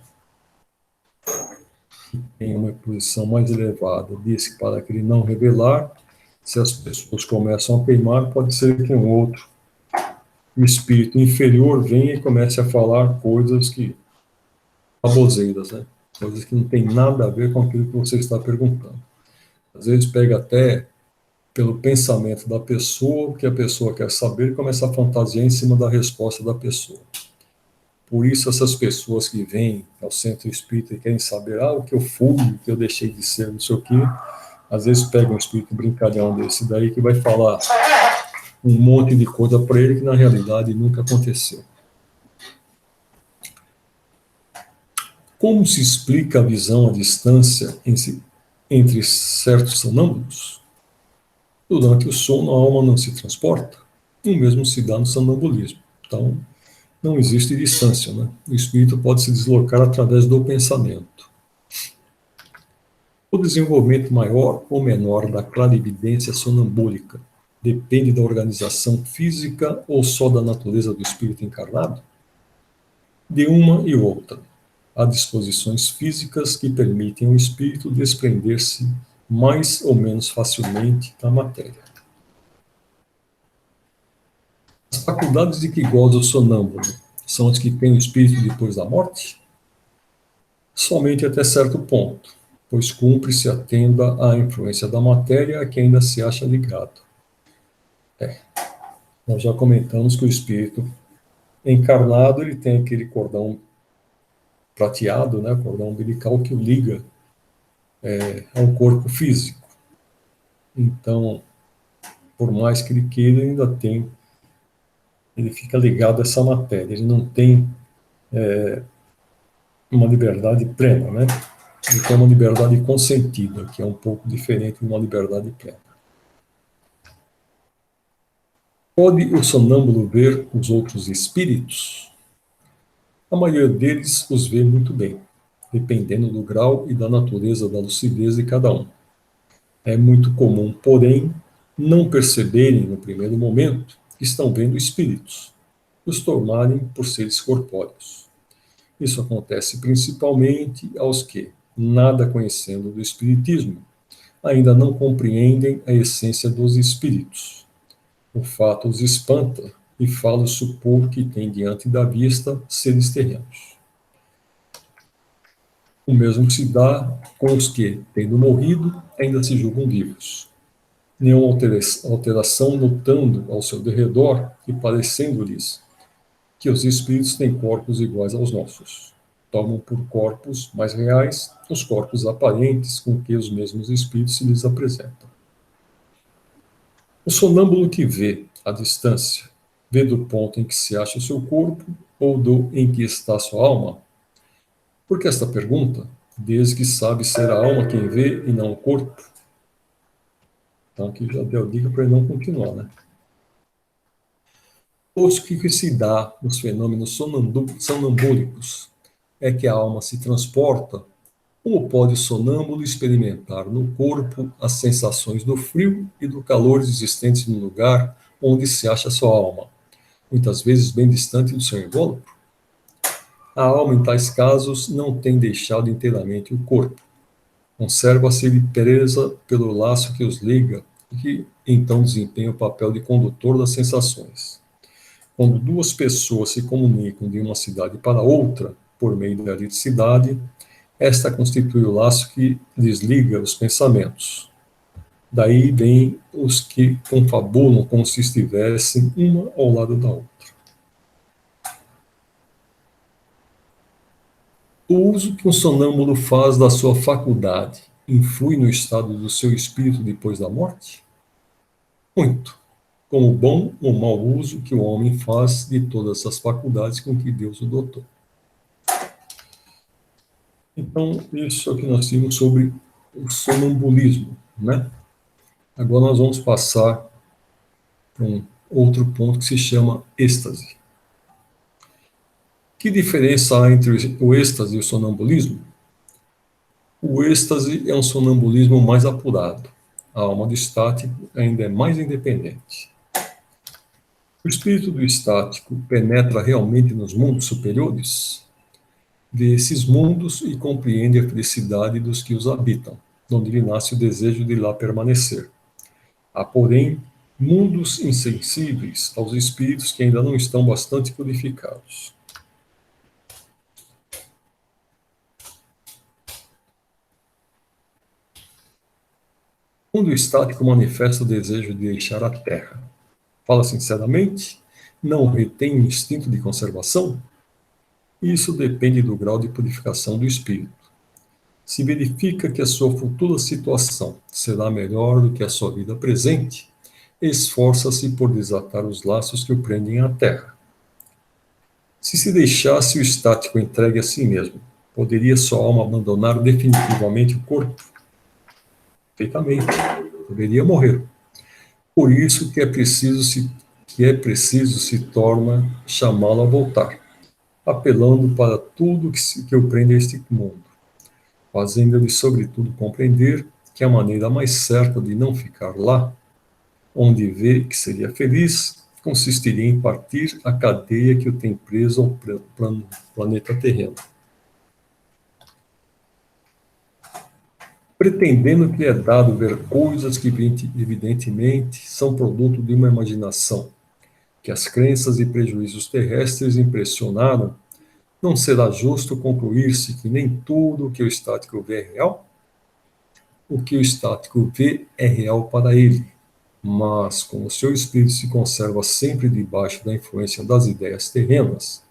A: que tem uma posição mais elevada disse para que ele não revelar, se as pessoas começam a queimar, pode ser que um outro espírito inferior venha e comece a falar coisas que baboseiras, né? Coisas que não tem nada a ver com aquilo que você está perguntando. Às vezes pega até pelo pensamento da pessoa, o que a pessoa quer saber, e começa a fantasiar em cima da resposta da pessoa. Por isso, essas pessoas que vêm ao centro espírita e querem saber o que eu fui, o que eu deixei de ser, não sei o quê, às vezes pega um espírito brincalhão desse daí que vai falar um monte de coisa para ele que na realidade nunca aconteceu. Como se explica a visão à distância entre certos sonâmbulos? Durante o sono, a alma não se transporta. O mesmo se dá no sonambulismo. Então, não existe distância, né? O espírito pode se deslocar através do pensamento. O desenvolvimento maior ou menor da clarividência sonambúlica depende da organização física ou só da natureza do espírito encarnado? De uma e outra. Há disposições físicas que permitem ao espírito desprender-se mais ou menos facilmente da matéria. As faculdades de que goza o sonâmbulo são as que tem o espírito depois da morte? Somente até certo ponto, pois cumpre se atenda à influência da matéria a que ainda se acha ligado. Nós já comentamos que o espírito encarnado ele tem aquele cordão prateado, né, cordão umbilical que o liga ao corpo físico. Então, por mais que ele queira, ele fica ligado a essa matéria, ele não tem uma liberdade plena, né? Ele tem uma liberdade consentida, que é um pouco diferente de uma liberdade plena. Pode o sonâmbulo ver os outros espíritos? A maioria deles os vê muito bem, dependendo do grau e da natureza da lucidez de cada um. É muito comum, porém, não perceberem no primeiro momento que estão vendo espíritos, e os tomarem por seres corpóreos. Isso acontece principalmente aos que, nada conhecendo do espiritismo, ainda não compreendem a essência dos espíritos. O fato os espanta e fala supor que tem diante da vista seres terrenos. O mesmo se dá com os que, tendo morrido, ainda se julgam vivos. Nenhuma alteração notando ao seu derredor e parecendo-lhes que os espíritos têm corpos iguais aos nossos. tomam por corpos mais reais os corpos aparentes com que os mesmos espíritos se lhes apresentam. O sonâmbulo que vê, à distância, vê do ponto em que se acha o seu corpo ou do em que está sua alma? Por que esta pergunta? Desde que sabe ser a alma quem vê e não o corpo. Então aqui já deu dica para ele não continuar, né? Pois que se dá nos fenômenos sonambúlicos é que a alma se transporta, como pode o sonâmbulo experimentar no corpo as sensações do frio e do calor existentes no lugar onde se acha sua alma, muitas vezes bem distante do seu invólucro? A alma, em tais casos, não tem deixado inteiramente o corpo. Conserva-se presa pelo laço que os liga e que então desempenha o papel de condutor das sensações. Quando duas pessoas se comunicam de uma cidade para outra, por meio da eletricidade, esta constitui o laço que desliga os pensamentos. Daí vêm os que confabulam como se estivessem uma ao lado da outra. O uso que um sonâmbulo faz da sua faculdade influi no estado do seu espírito depois da morte? Muito, como o bom ou mau uso que o homem faz de todas as faculdades com que Deus o dotou. Então, isso é o que nós tínhamos sobre o sonambulismo, né? Agora nós vamos passar para um outro ponto que se chama êxtase. Que diferença há entre o êxtase e o sonambulismo? O êxtase é um sonambulismo mais apurado. A alma do estático ainda é mais independente. O espírito do estático penetra realmente nos mundos superiores? Vê esses mundos e compreende a felicidade dos que os habitam, onde lhe nasce o desejo de lá permanecer. Há, porém, mundos insensíveis aos espíritos que ainda não estão bastante purificados. Quando o estático manifesta o desejo de deixar a Terra, fala sinceramente? Não retém o instinto de conservação? Isso depende do grau de purificação do espírito. Se verifica que a sua futura situação será melhor do que a sua vida presente, esforça-se por desatar os laços que o prendem à Terra. Se deixasse o estático entregue a si mesmo, poderia sua alma abandonar definitivamente o corpo? Perfeitamente. Deveria morrer. Por isso que é preciso se torna chamá-lo a voltar, apelando para tudo que o prende a este mundo, fazendo-lhe sobretudo compreender que a maneira mais certa de não ficar lá, onde vê que seria feliz, consistiria em partir a cadeia que o tem preso ao planeta terreno. Pretendendo que lhe é dado ver coisas que evidentemente são produto de uma imaginação, que as crenças e prejuízos terrestres impressionaram, não será justo concluir-se que nem tudo o que o estático vê é real? O que o estático vê é real para ele, mas como o seu espírito se conserva sempre debaixo da influência das ideias terrenas,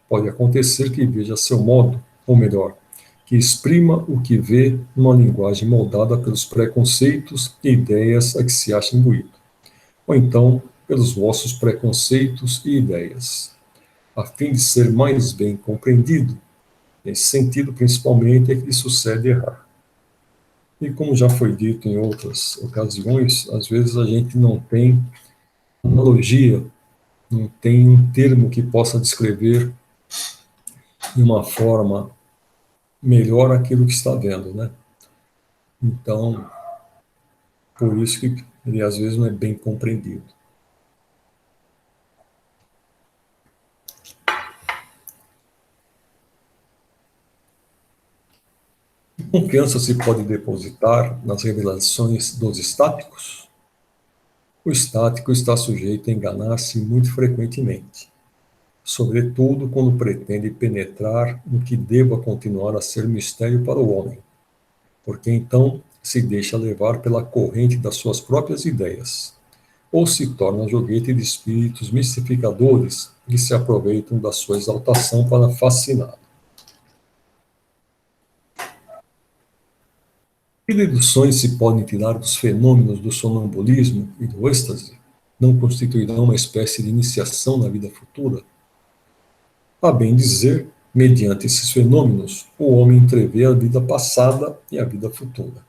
A: pode acontecer que veja a seu modo, ou melhor, que exprima o que vê numa linguagem moldada pelos preconceitos e ideias a que se acha imbuído, ou então pelos vossos preconceitos e ideias, a fim de ser mais bem compreendido. Nesse sentido, principalmente, é que lhe sucede errar. E como já foi dito em outras ocasiões, às vezes a gente não tem analogia, não tem um termo que possa descrever de uma forma melhor aquilo que está vendo, né? Então, por isso que ele às vezes não é bem compreendido. Que confiança se pode depositar nas revelações dos estáticos? O estático está sujeito a enganar-se muito frequentemente, sobretudo quando pretende penetrar no que deva continuar a ser mistério para o homem, porque então se deixa levar pela corrente das suas próprias ideias, ou se torna joguete de espíritos mistificadores que se aproveitam da sua exaltação para fasciná-lo. Que deduções se podem tirar dos fenômenos do sonambulismo e do êxtase? Não constituirão uma espécie de iniciação na vida futura? A bem dizer, mediante esses fenômenos, o homem entrevê a vida passada e a vida futura.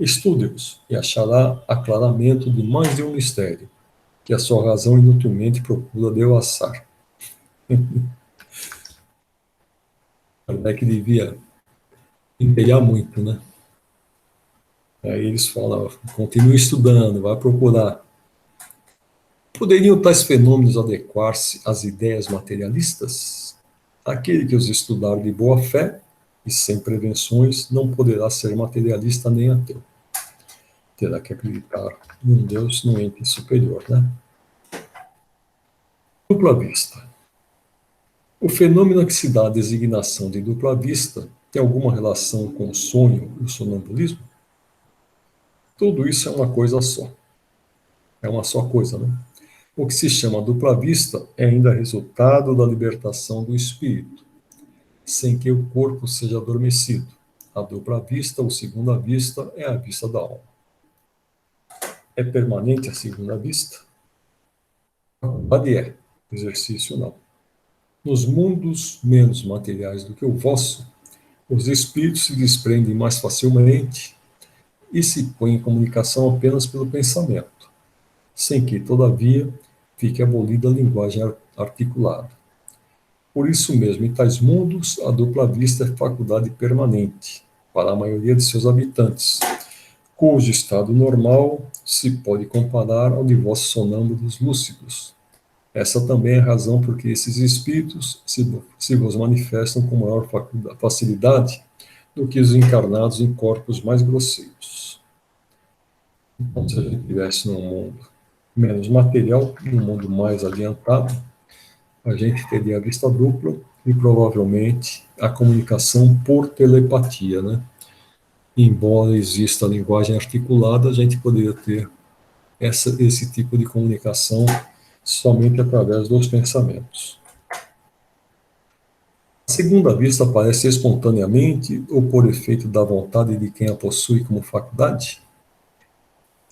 A: Estude-os e achará aclaramento de mais de um mistério, que a sua razão inutilmente procura devassar. Kardec devia empenhar muito, né? Aí eles falam, continue estudando, vai procurar. Poderiam tais fenômenos adequar-se às ideias materialistas? Aquele que os estudar de boa fé e sem prevenções não poderá ser materialista nem ateu. Terá que acreditar em um Deus, num ente superior, né? Dupla vista. O fenômeno a que se dá a designação de dupla vista tem alguma relação com o sonho e o sonambulismo? Tudo isso é uma coisa só. É uma só coisa, né? O que se chama dupla vista é ainda resultado da libertação do espírito, sem que o corpo seja adormecido. A dupla vista ou segunda vista é a vista da alma. É permanente a segunda vista? A verdade é, o exercício não. Nos mundos menos materiais do que o vosso, os espíritos se desprendem mais facilmente e se põem em comunicação apenas pelo pensamento, sem que, todavia, fique abolida a linguagem articulada. Por isso mesmo, em tais mundos, a dupla vista é faculdade permanente para a maioria de seus habitantes, cujo estado normal se pode comparar ao de vossos sonâmbulos lúcidos. Essa também é a razão por que esses espíritos se vos manifestam com maior facilidade do que os encarnados em corpos mais grosseiros. Então, se a gente estivesse num mundo menos material, num mundo mais adiantado, a gente teria a vista dupla e provavelmente a comunicação por telepatia, né? Embora exista a linguagem articulada, a gente poderia ter esse tipo de comunicação somente através dos pensamentos. A segunda vista aparece espontaneamente ou por efeito da vontade de quem a possui como faculdade?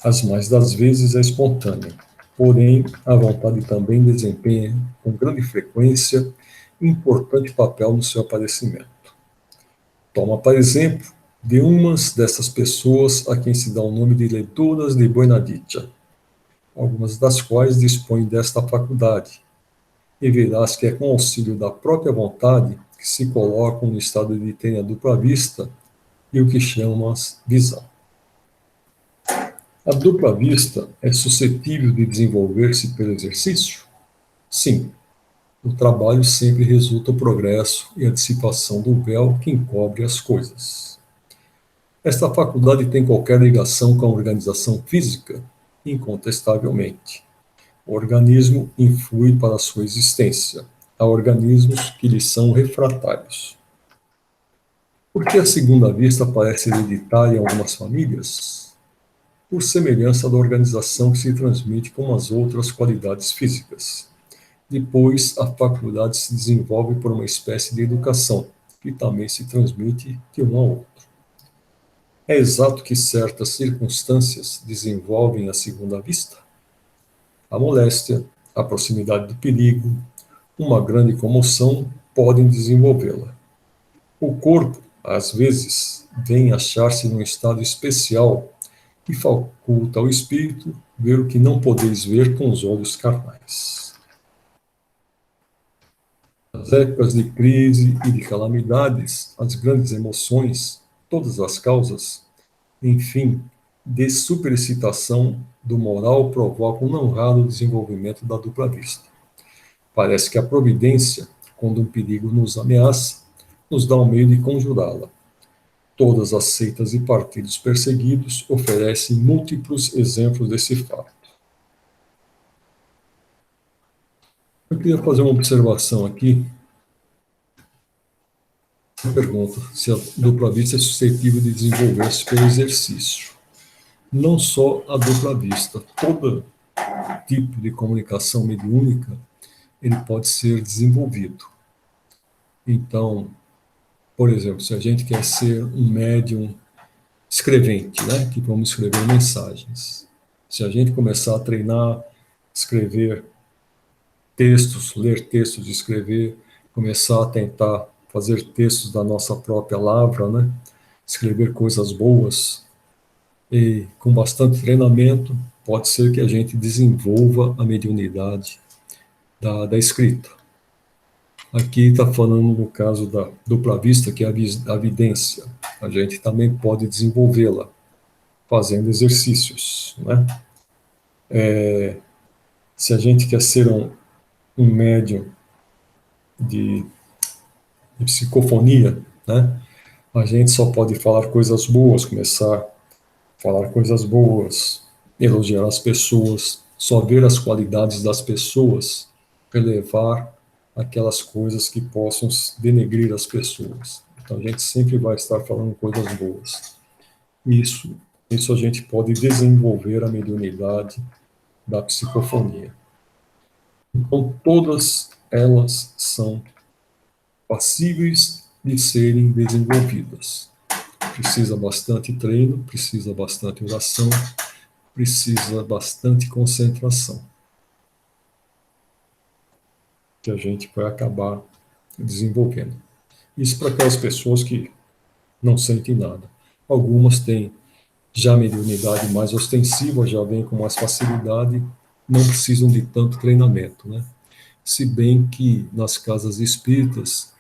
A: As mais das vezes é espontânea, porém a vontade também desempenha com grande frequência importante papel no seu aparecimento. Toma, por exemplo, de umas dessas pessoas a quem se dá o nome de leitoras de Boinaditia, algumas das quais dispõem desta faculdade, e verás que é com auxílio da própria vontade que se colocam no estado de terem a dupla vista e o que chamas visão. A dupla vista é suscetível de desenvolver-se pelo exercício? Sim. Do trabalho sempre resulta o progresso e a dissipação do véu que encobre as coisas. Esta faculdade tem qualquer ligação com a organização física? Incontestavelmente. O organismo influi para a sua existência. Há organismos que lhe são refratários. Por que a segunda vista parece hereditária em algumas famílias? Por semelhança da organização que se transmite com as outras qualidades físicas. Depois, a faculdade se desenvolve por uma espécie de educação, que também se transmite de um ao outro. É exato que certas circunstâncias desenvolvem a segunda vista? A moléstia, a proximidade do perigo, uma grande comoção podem desenvolvê-la. O corpo, às vezes, vem achar-se num estado especial que faculta ao espírito ver o que não podeis ver com os olhos carnais. Nas épocas de crise e de calamidades, as grandes emoções, todas as causas, enfim, de superexcitação do moral provocam um não raro desenvolvimento da dupla vista. Parece que a providência, quando um perigo nos ameaça, nos dá um meio de conjurá-la. Todas as seitas e partidos perseguidos oferecem múltiplos exemplos desse fato. Eu queria fazer uma observação aqui. Eu pergunto se a dupla vista é suscetível de desenvolver-se pelo exercício. Não só a dupla vista, todo tipo de comunicação mediúnica, ele pode ser desenvolvido. Então, por exemplo, se a gente quer ser um médium escrevente, né? Que vamos escrever mensagens. Se a gente começar a treinar, escrever textos, ler textos, escrever, começar a tentar fazer textos da nossa própria lavra, né? Escrever coisas boas, e com bastante treinamento, pode ser que a gente desenvolva a mediunidade da escrita. Aqui está falando no caso da dupla vista, que é a vidência. A gente também pode desenvolvê-la fazendo exercícios, né? Se a gente quer ser um médium de psicofonia, né? A gente só pode falar coisas boas, começar a falar coisas boas, elogiar as pessoas, só ver as qualidades das pessoas, relevar aquelas coisas que possam denegrir as pessoas. Então a gente sempre vai estar falando coisas boas. Isso a gente pode desenvolver a mediunidade da psicofonia. Então todas elas são passíveis de serem desenvolvidas. Precisa bastante treino, precisa bastante oração, precisa bastante concentração, que a gente vai acabar desenvolvendo. Isso para aquelas pessoas que não sentem nada. Algumas têm já mediunidade mais ostensiva, já vêm com mais facilidade, não precisam de tanto treinamento, né? Se bem que nas casas espíritas,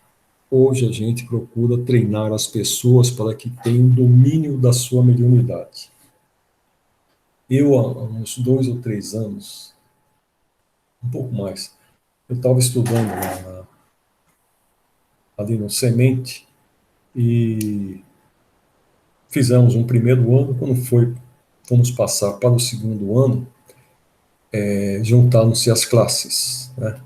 A: hoje a gente procura treinar as pessoas para que tenham domínio da sua mediunidade. Eu, há uns 2 ou 3 anos, um pouco mais, eu estava estudando ali no Semente e fizemos um primeiro ano. Quando fomos passar para o segundo ano, juntaram-se as classes, né?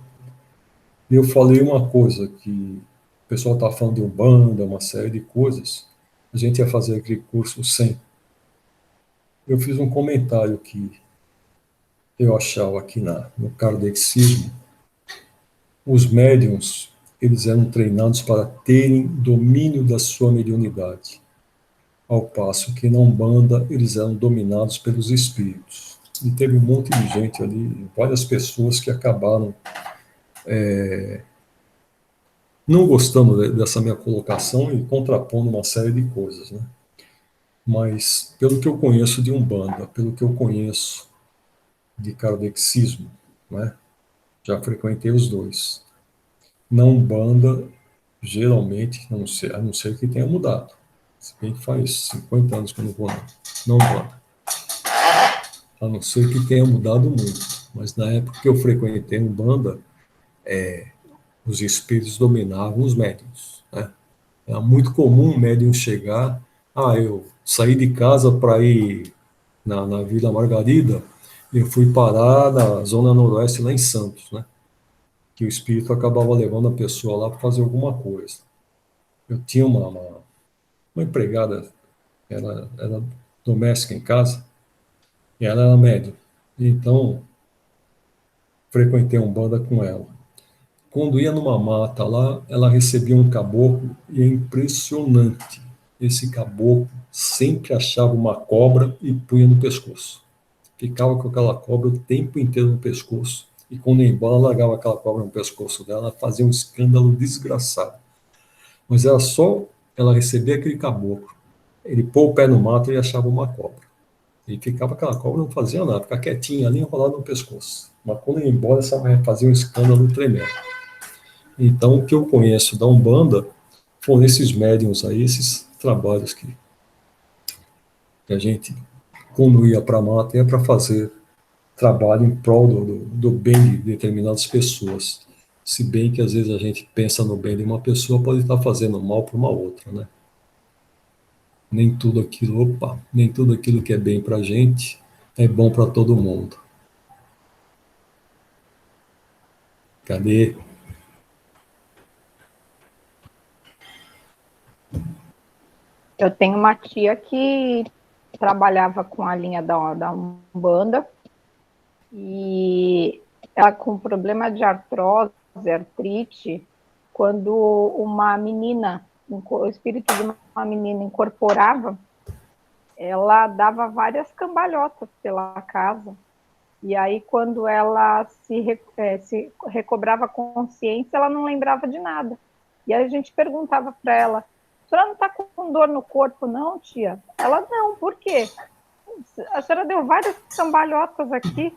A: E eu falei uma coisa, que o pessoal estava falando de Umbanda, uma série de coisas, a gente ia fazer aquele curso sem. Eu fiz um comentário que eu achava que no kardexismo, os médiums, eles eram treinados para terem domínio da sua mediunidade, ao passo que na Umbanda eles eram dominados pelos espíritos. E teve um monte de gente ali, várias pessoas que acabaram não gostando dessa minha colocação e contrapondo uma série de coisas, né? Mas pelo que eu conheço de Umbanda, pelo que eu conheço de kardexismo, né? Já frequentei os dois. Na Umbanda, geralmente, a não ser que tenha mudado. Se bem que faz 50 anos que eu não vou na Umbanda. A não ser que tenha mudado muito. Mas na época que eu frequentei a Umbanda, os espíritos dominavam os médiuns, né? Era muito comum o médium chegar, eu saí de casa para ir na Vila Margarida, e eu fui parar na Zona Noroeste, lá em Santos, né? Que o espírito acabava levando a pessoa lá para fazer alguma coisa. Eu tinha uma empregada, ela era doméstica em casa, e ela era médium. Então, frequentei um banda com ela. Quando ia numa mata lá, ela recebia um caboclo, e é impressionante. Esse caboclo sempre achava uma cobra e punha no pescoço. Ficava com aquela cobra o tempo inteiro no pescoço. E quando ia embora, largava aquela cobra no pescoço dela, fazia um escândalo desgraçado. Mas era só ela receber aquele caboclo, ele pôr o pé no mato e achava uma cobra. E ficava aquela cobra, não fazia nada, ficava quietinha ali, enrolada no pescoço. Mas quando ia embora, essa mulher fazia um escândalo tremendo. Então, o que eu conheço da Umbanda foram esses médiuns aí, esses trabalhos que a gente, quando ia para a mata, ia para fazer trabalho em prol do bem de determinadas pessoas. Se bem que às vezes a gente pensa no bem de uma pessoa, pode estar fazendo mal para uma outra, né? Nem tudo aquilo que é bem para a gente é bom para todo mundo. Cadê?
B: Eu tenho uma tia que trabalhava com a linha da Umbanda e ela com problema de artrose, artrite, quando o espírito de uma menina incorporava, ela dava várias cambalhotas pela casa. E aí, quando ela se recobrava consciência, ela não lembrava de nada. E aí a gente perguntava para ela, a senhora não está com dor no corpo, não, tia? Ela, não, por quê? A senhora deu várias cambalhotas aqui.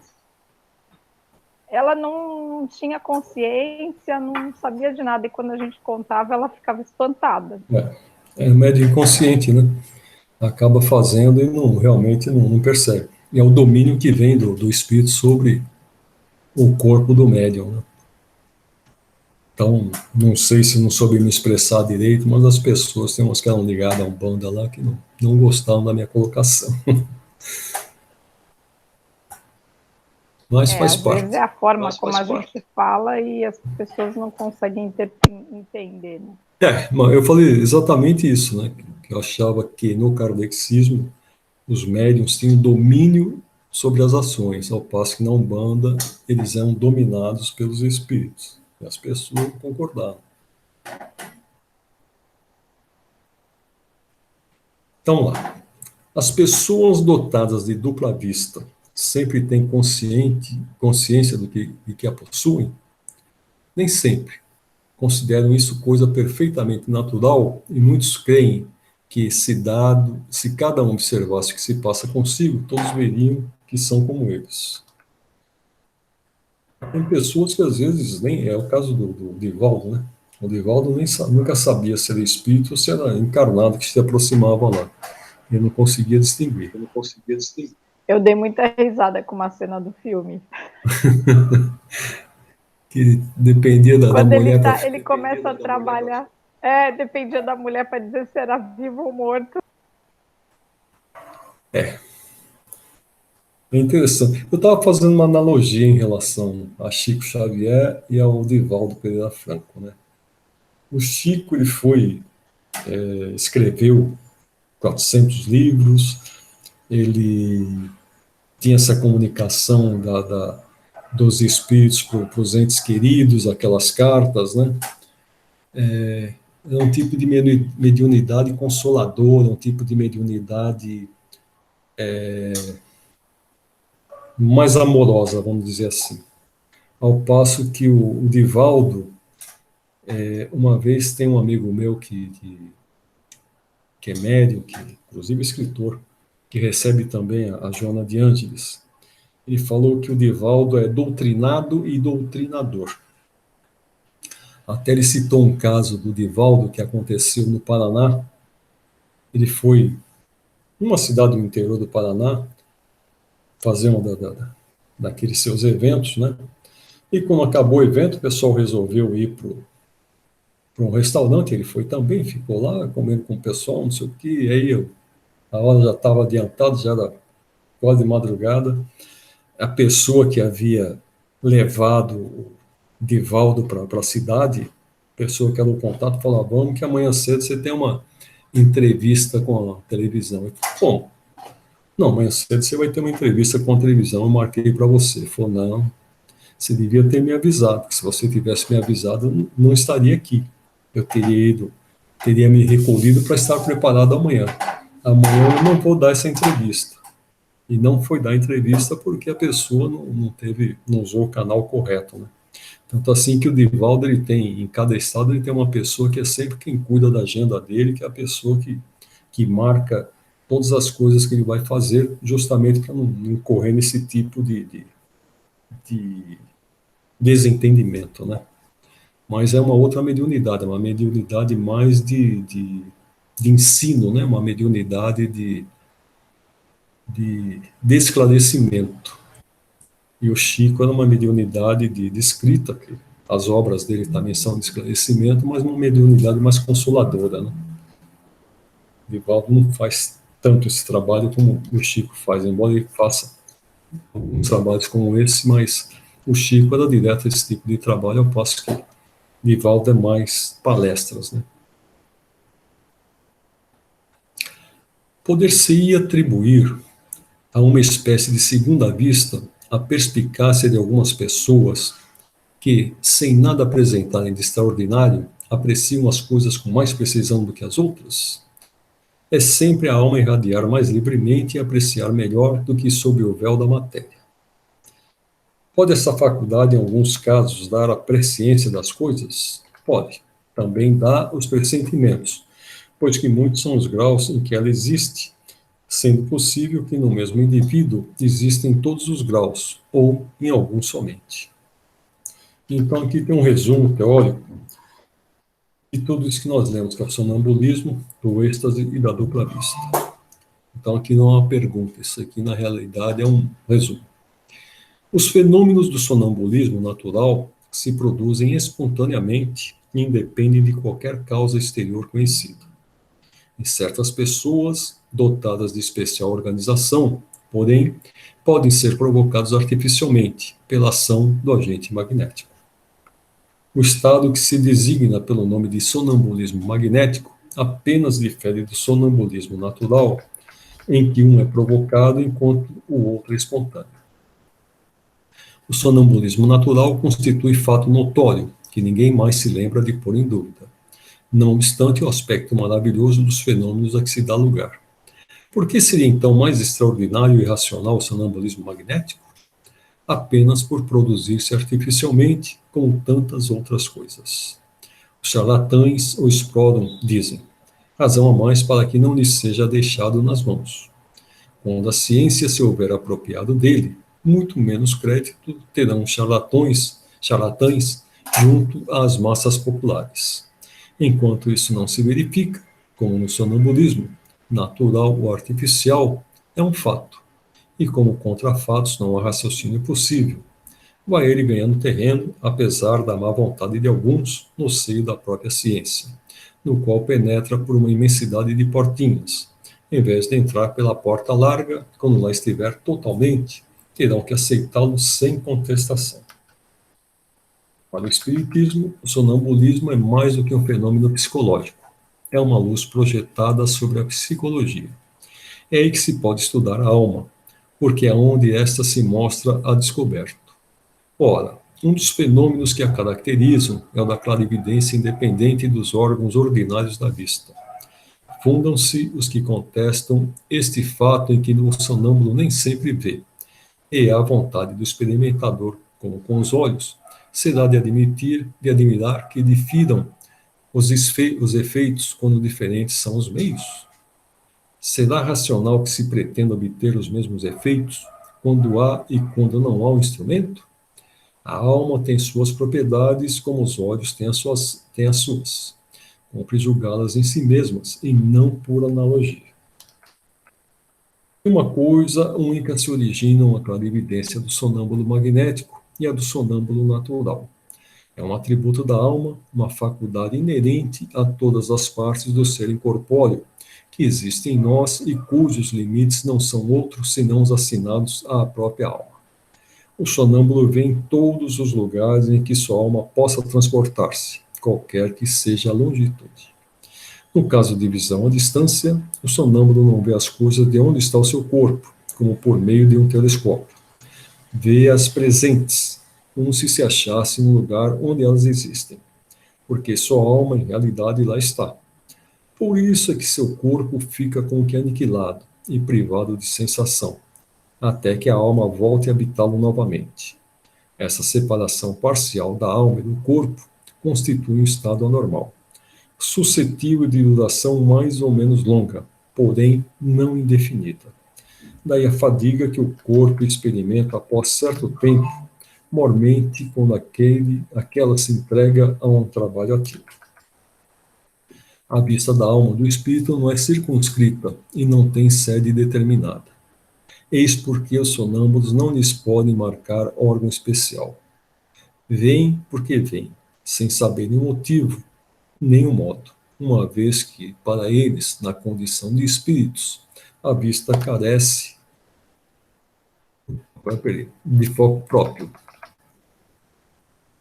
B: Ela não tinha consciência, não sabia de nada. E quando a gente contava, ela ficava espantada.
A: É médio inconsciente, né? Acaba fazendo e realmente não percebe. E é o domínio que vem do espírito sobre o corpo do médium, né? Então, não sei se não soube me expressar direito, mas as pessoas, tem umas que eram ligadas a um banda lá que não gostavam da minha colocação. Mas faz
B: Às
A: parte.
B: vezes é a forma como a gente fala e as pessoas não conseguem entender, né?
A: Mas eu falei exatamente isso, né? Que eu achava que no kardexismo os médiums tinham domínio sobre as ações, ao passo que na Umbanda eles eram dominados pelos espíritos. E as pessoas não concordavam. Então lá, as pessoas dotadas de dupla vista sempre têm consciência de que a possuem? Nem sempre. Consideram isso coisa perfeitamente natural e muitos creem que se cada um observasse o que se passa consigo, todos veriam que são como eles. Tem pessoas que às vezes nem é o caso do Divaldo, né? O Divaldo nunca sabia se era espírito ou se era encarnado que se aproximava lá. Eu não conseguia distinguir.
B: Eu dei muita risada com uma cena do filme.
A: Que dependia da mulher.
B: Quando ele começa a trabalhar, dependia da mulher para dizer se era vivo ou morto.
A: É interessante. Eu estava fazendo uma analogia em relação a Chico Xavier e ao Divaldo Pereira Franco, né? O Chico, ele escreveu 400 livros, ele tinha essa comunicação dos espíritos para os entes queridos, aquelas cartas, né? É um tipo de mediunidade consoladora, um tipo de mediunidade mais amorosa, vamos dizer assim. Ao passo que o Divaldo, uma vez tem um amigo meu que é médium, que inclusive é escritor, que recebe também a Joana de Ângeles. Ele falou que o Divaldo é doutrinado e doutrinador. Até ele citou um caso do Divaldo que aconteceu no Paraná. Ele foi numa cidade do interior do Paraná fazer daqueles seus eventos, né? E quando acabou o evento, o pessoal resolveu ir para um restaurante. Ele foi também, ficou lá comendo com o pessoal, não sei o quê. E aí a hora já estava adiantada, já era quase de madrugada. A pessoa que havia levado o Divaldo para a cidade, a pessoa que era o contato, falou: vamos que amanhã cedo você tem uma entrevista com a televisão. Eu falei: bom, não, amanhã cedo você vai ter uma entrevista com a televisão, eu marquei para você. Ele falou: não, você devia ter me avisado, porque se você tivesse me avisado, eu não estaria aqui. Eu teria me recolhido para estar preparado amanhã. Amanhã eu não vou dar essa entrevista. E não foi dar entrevista porque a pessoa não usou o canal correto, né? Tanto assim que o Divaldo, ele tem, em cada estado, ele tem uma pessoa que é sempre quem cuida da agenda dele, que é a pessoa que marca todas as coisas que ele vai fazer, justamente para não incorrer nesse tipo de desentendimento, né? Mas é uma outra mediunidade, uma mediunidade mais de ensino, né? Uma mediunidade de esclarecimento. E o Chico era uma mediunidade de escrita, que as obras dele também são de esclarecimento, mas uma mediunidade mais consoladora, né? Divaldo não faz tanto esse trabalho como o Chico faz, embora ele faça trabalhos como esse, mas o Chico era direto esse tipo de trabalho, ao passo que Divaldo é mais palestras, né? Poder-se-ia atribuir a uma espécie de segunda vista a perspicácia de algumas pessoas que, sem nada apresentarem de extraordinário, apreciam as coisas com mais precisão do que as outras? é sempre a alma irradiar mais livremente e apreciar melhor do que sob o véu da matéria. Pode essa faculdade, em alguns casos, dar a presciência das coisas? Pode. Também dá os pressentimentos, pois que muitos são os graus em que ela existe, sendo possível que no mesmo indivíduo existem todos os graus, ou em alguns somente. Então, aqui tem um resumo teórico de tudo isso que nós lemos, que é o sonambulismo, do êxtase e da dupla vista. Então, aqui não é uma pergunta, isso aqui, na realidade, é um resumo. Os fenômenos do sonambulismo natural se produzem espontaneamente e independem de qualquer causa exterior conhecida. Em certas pessoas, dotadas de especial organização, porém, podem ser provocados artificialmente pela ação do agente magnético. O estado que se designa pelo nome de sonambulismo magnético apenas difere do sonambulismo natural, em que um é provocado enquanto o outro é espontâneo. O sonambulismo natural constitui fato notório, que ninguém mais se lembra de pôr em dúvida, não obstante o aspecto maravilhoso dos fenômenos a que se dá lugar. Por que seria então mais extraordinário e irracional o sonambulismo magnético? Apenas por produzir-se artificialmente, como tantas outras coisas. Os charlatães o exploram, dizem, razão a mais para que não lhes seja deixado nas mãos. Quando a ciência se houver apropriado dele, muito menos crédito terão charlatães junto às massas populares. Enquanto isso não se verifica, como no sonambulismo, natural ou artificial, é um fato. E como contra fatos não há raciocínio possível, vai ele ganhando terreno, apesar da má vontade de alguns, no seio da própria ciência, no qual penetra por uma imensidade de portinhas. Em vez de entrar pela porta larga, quando lá estiver totalmente, terão que aceitá-lo sem contestação. Para o Espiritismo, o sonambulismo é mais do que um fenômeno psicológico. É uma luz projetada sobre a psicologia. É aí que se pode estudar a alma, porque é onde esta se mostra a descoberto. Ora, um dos fenômenos que a caracterizam é o da clarividência independente dos órgãos ordinários da vista. Fundam-se os que contestam este fato em que o sonâmbulo nem sempre vê, e a vontade do experimentador, como com os olhos, será de admirar que difiram os efeitos quando diferentes são os meios? Será racional que se pretenda obter os mesmos efeitos quando há e quando não há o instrumento? A alma tem suas propriedades como os olhos têm as suas. Compre julgá-las em si mesmas e não por analogia. Uma coisa única se originam a clarividência do sonâmbulo magnético e a do sonâmbulo natural. É um atributo da alma, uma faculdade inerente a todas as partes do ser incorpóreo, que existe em nós e cujos limites não são outros senão os assinados à própria alma. O sonâmbulo vê em todos os lugares em que sua alma possa transportar-se, qualquer que seja a longitude. No caso de visão à distância, o sonâmbulo não vê as coisas de onde está o seu corpo, como por meio de um telescópio. Vê-as presentes, como se achasse no lugar onde elas existem, porque sua alma, em realidade, lá está. Por isso é que seu corpo fica como que aniquilado e privado de sensação, até que a alma volte a habitá-lo novamente. Essa separação parcial da alma e do corpo constitui um estado anormal, suscetível de duração mais ou menos longa, porém não indefinida. Daí a fadiga que o corpo experimenta após certo tempo, mormente quando aquela se entrega a um trabalho ativo. A vista da alma do espírito não é circunscrita e não tem sede determinada. Eis porque os sonâmbulos não lhes podem marcar órgão especial. Vêm porque vêm, sem saberem o motivo, nem o modo, uma vez que, para eles, na condição de espíritos, a vista carece de foco próprio.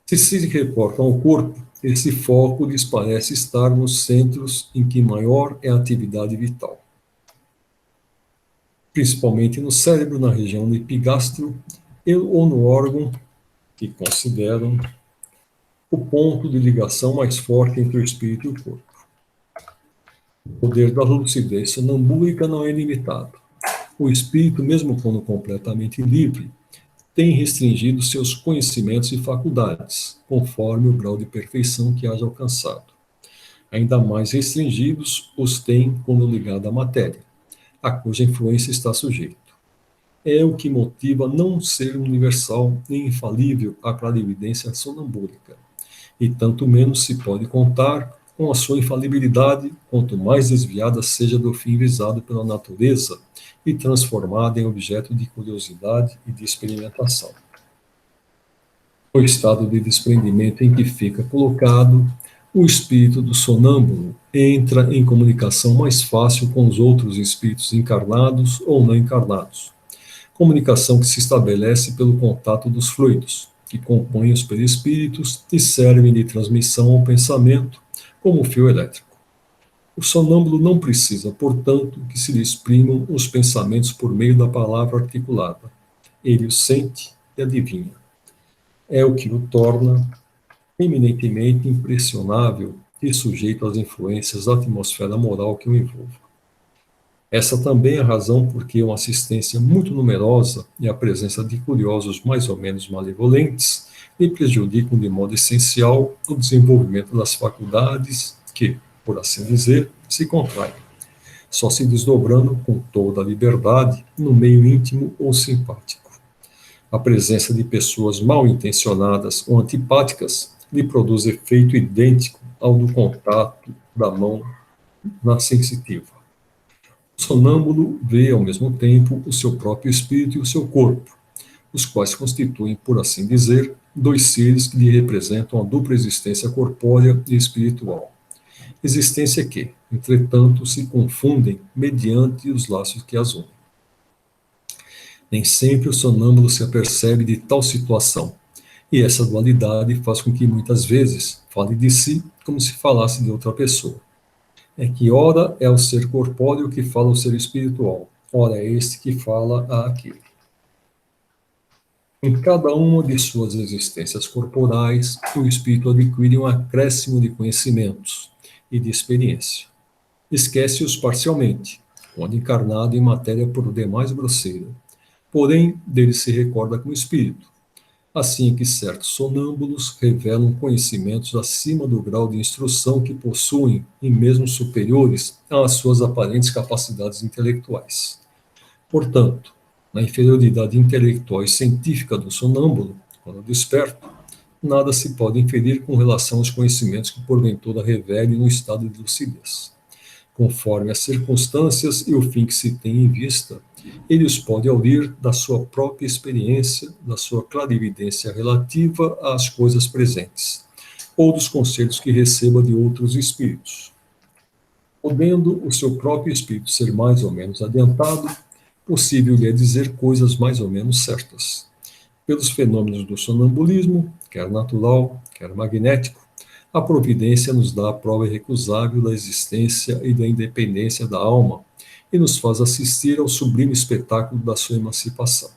A: Se reportam ao corpo, esse foco lhes parece estar nos centros em que maior é a atividade vital. Principalmente no cérebro, na região do epigastro, ou no órgão que consideram o ponto de ligação mais forte entre o espírito e o corpo. O poder da lucidez sonambúlica não é limitado. O espírito, mesmo quando completamente livre, tem restringido seus conhecimentos e faculdades, conforme o grau de perfeição que haja alcançado. Ainda mais restringidos os tem quando ligado à matéria, a cuja influência está sujeito. É o que motiva não ser universal nem infalível a clarividência sonambúlica, e tanto menos se pode contar com a sua infalibilidade, quanto mais desviada seja do fim visado pela natureza e transformada em objeto de curiosidade e de experimentação. No estado de desprendimento em que fica colocado, o espírito do sonâmbulo entra em comunicação mais fácil com os outros espíritos encarnados ou não encarnados. Comunicação que se estabelece pelo contato dos fluidos, que compõem os perispíritos e servem de transmissão ao pensamento, como fio elétrico. O sonâmbulo não precisa, portanto, que se lhe exprimam os pensamentos por meio da palavra articulada. Ele os sente e adivinha. É o que o torna eminentemente impressionável e sujeito às influências da atmosfera moral que o envolve. Essa também é a razão por que uma assistência muito numerosa e a presença de curiosos mais ou menos malevolentes lhe prejudicam de modo essencial o desenvolvimento das faculdades que, por assim dizer, se contraem, só se desdobrando com toda a liberdade no meio íntimo ou simpático. A presença de pessoas mal intencionadas ou antipáticas lhe produz efeito idêntico ao do contato da mão na sensitiva. O sonâmbulo vê, ao mesmo tempo, o seu próprio espírito e o seu corpo, os quais constituem, por assim dizer, dois seres que lhe representam a dupla existência corpórea e espiritual. Existência que, entretanto, se confundem mediante os laços que as unem. Nem sempre o sonâmbulo se apercebe de tal situação, e essa dualidade faz com que muitas vezes fale de si como se falasse de outra pessoa. É que ora é o ser corpóreo que fala ao ser espiritual, ora é este que fala àquele. Em cada uma de suas existências corporais, o espírito adquire um acréscimo de conhecimentos e de experiência. Esquece-os parcialmente, quando encarnado em matéria por demais grosseira, porém dele se recorda com o espírito. Assim que certos sonâmbulos revelam conhecimentos acima do grau de instrução que possuem e mesmo superiores às suas aparentes capacidades intelectuais. Portanto, na inferioridade intelectual e científica do sonâmbulo, quando desperto, nada se pode inferir com relação aos conhecimentos que porventura revele no estado de lucidez. Conforme as circunstâncias e o fim que se tem em vista, ele os pode aurir da sua própria experiência, da sua clarividência relativa às coisas presentes, ou dos conselhos que receba de outros espíritos. Podendo o seu próprio espírito ser mais ou menos adiantado, possível lhe é dizer coisas mais ou menos certas. Pelos fenômenos do sonambulismo, quer natural, quer magnético, a providência nos dá a prova irrecusável da existência e da independência da alma e nos faz assistir ao sublime espetáculo da sua emancipação.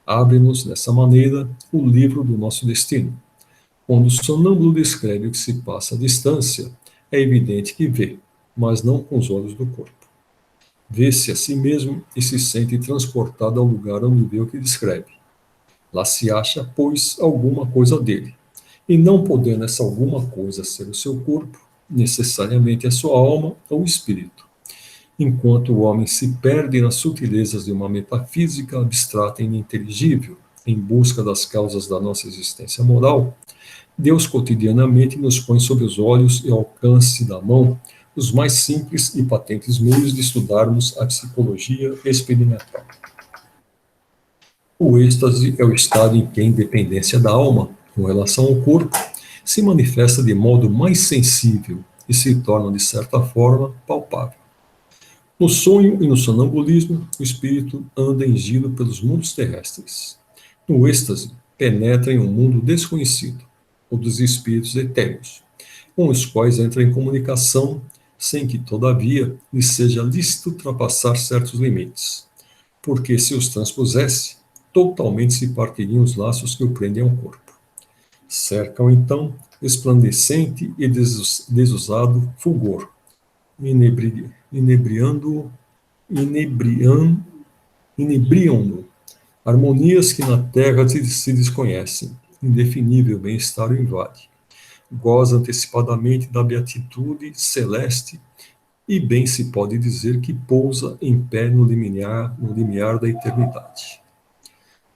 A: Abre-nos, dessa maneira, o livro do nosso destino. Quando o sonâmbulo descreve o que se passa à distância, é evidente que vê, mas não com os olhos do corpo. Vê-se a si mesmo e se sente transportado ao lugar onde vê o que descreve. Lá se acha, pois, alguma coisa dele. E não podendo essa alguma coisa ser o seu corpo, necessariamente a sua alma ou espírito. Enquanto o homem se perde nas sutilezas de uma metafísica abstrata e ininteligível, em busca das causas da nossa existência moral, Deus cotidianamente nos põe sob os olhos e ao alcance da mão os mais simples e patentes meios de estudarmos a psicologia experimental. O êxtase é o estado em que a independência da alma, com relação ao corpo, se manifesta de modo mais sensível e se torna, de certa forma, palpável. No sonho e no sonambulismo, o espírito anda em giro pelos mundos terrestres. No êxtase, penetra em um mundo desconhecido, o dos espíritos etéreos, com os quais entra em comunicação, sem que, todavia, lhe seja lícito ultrapassar certos limites, porque se os transpusesse, totalmente se partiriam os laços que o prendem ao corpo. Cercam, então, resplandecente e desusado fulgor, inebriam-no, harmonias que na terra se desconhecem, indefinível bem-estar o invade. Goza antecipadamente da beatitude celeste e bem se pode dizer que pousa em pé no limiar da eternidade.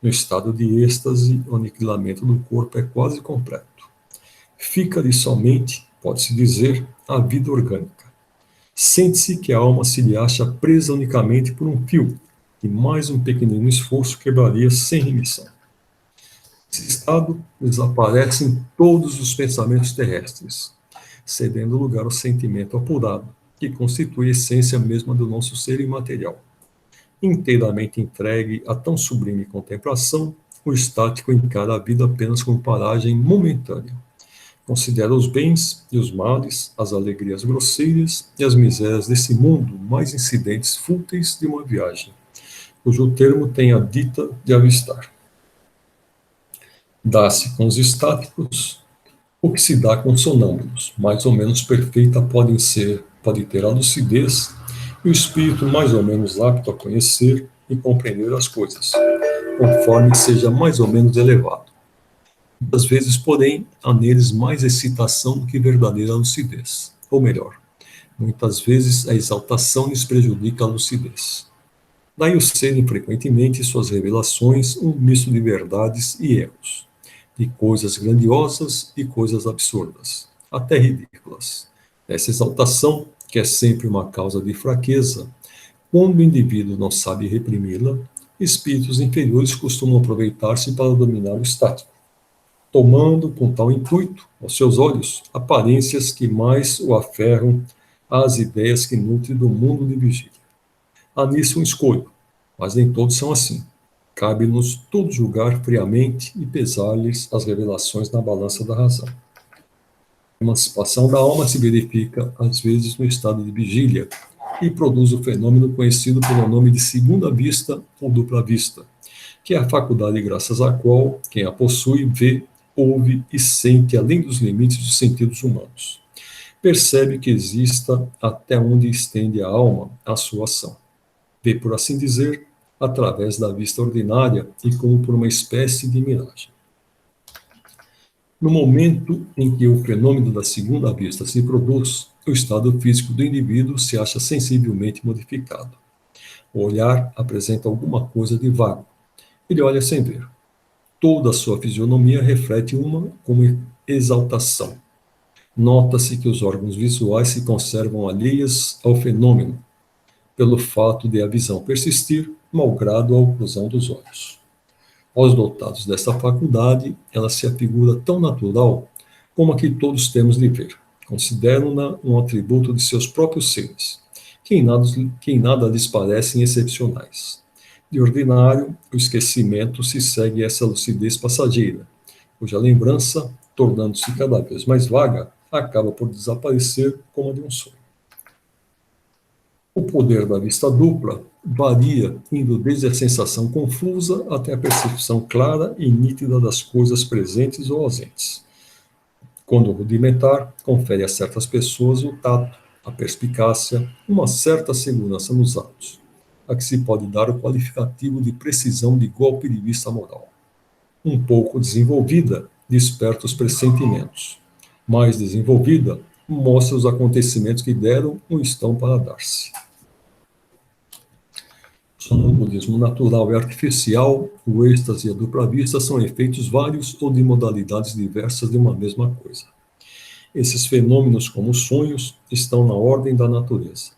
A: No estado de êxtase, o aniquilamento do corpo é quase completo. Fica-lhe somente, pode-se dizer, a vida orgânica. Sente-se que a alma se lhe acha presa unicamente por um fio, e mais um pequenino esforço quebraria sem remissão. Nesse estado, desaparecem todos os pensamentos terrestres, cedendo lugar ao sentimento apurado, que constitui a essência mesma do nosso ser imaterial. Inteiramente entregue a tão sublime contemplação, o estático encara a vida apenas como paragem momentânea. Considera os bens e os males, as alegrias grosseiras e as misérias desse mundo mais incidentes fúteis de uma viagem, cujo termo tem a dita de avistar. Dá-se com os estáticos o que se dá com os sonâmbulos. Mais ou menos perfeita pode ter a lucidez e o espírito mais ou menos apto a conhecer e compreender as coisas, conforme seja mais ou menos elevado. Muitas vezes, porém, há neles mais excitação do que verdadeira lucidez. Ou melhor, muitas vezes a exaltação lhes prejudica a lucidez. Daí o serem frequentemente suas revelações um misto de verdades e erros, de coisas grandiosas e coisas absurdas, até ridículas. Essa exaltação, que é sempre uma causa de fraqueza, quando o indivíduo não sabe reprimi-la, espíritos inferiores costumam aproveitar-se para dominar o estático, tomando com tal intuito, aos seus olhos, aparências que mais o aferram às ideias que nutre do mundo de vigília. Há nisso um escolho, mas nem todos são assim. Cabe-nos todos julgar friamente e pesar-lhes as revelações na balança da razão. A emancipação da alma se verifica, às vezes, no estado de vigília e produz o fenômeno conhecido pelo nome de segunda vista ou dupla vista, que é a faculdade graças à qual quem a possui vê, ouve e sente além dos limites dos sentidos humanos. Percebe que exista até onde estende a alma a sua ação. Vê, por assim dizer, através da vista ordinária e como por uma espécie de miragem. No momento em que o fenômeno da segunda vista se produz, o estado físico do indivíduo se acha sensivelmente modificado. O olhar apresenta alguma coisa de vago. Ele olha sem ver. Toda a sua fisionomia reflete uma como exaltação. Nota-se que os órgãos visuais se conservam alheios ao fenômeno, pelo fato de a visão persistir, malgrado a oclusão dos olhos. Aos dotados desta faculdade, ela se afigura tão natural como a que todos temos de ver. Consideram-na um atributo de seus próprios seres, que em nada lhes parecem excepcionais. De ordinário, o esquecimento se segue a essa lucidez passageira, cuja lembrança, tornando-se cada vez mais vaga, acaba por desaparecer como a de um sonho. O poder da vista dupla varia, indo desde a sensação confusa até a percepção clara e nítida das coisas presentes ou ausentes. Quando rudimentar, confere a certas pessoas o tato, a perspicácia, uma certa segurança nos atos, a que se pode dar o qualificativo de precisão de golpe de vista moral. Um pouco desenvolvida, desperta os pressentimentos. Mais desenvolvida, mostra os acontecimentos que deram ou estão para dar-se. O sonambulismo natural e artificial, o êxtase e a dupla vista são efeitos vários ou de modalidades diversas de uma mesma coisa. Esses fenômenos, como os sonhos, estão na ordem da natureza.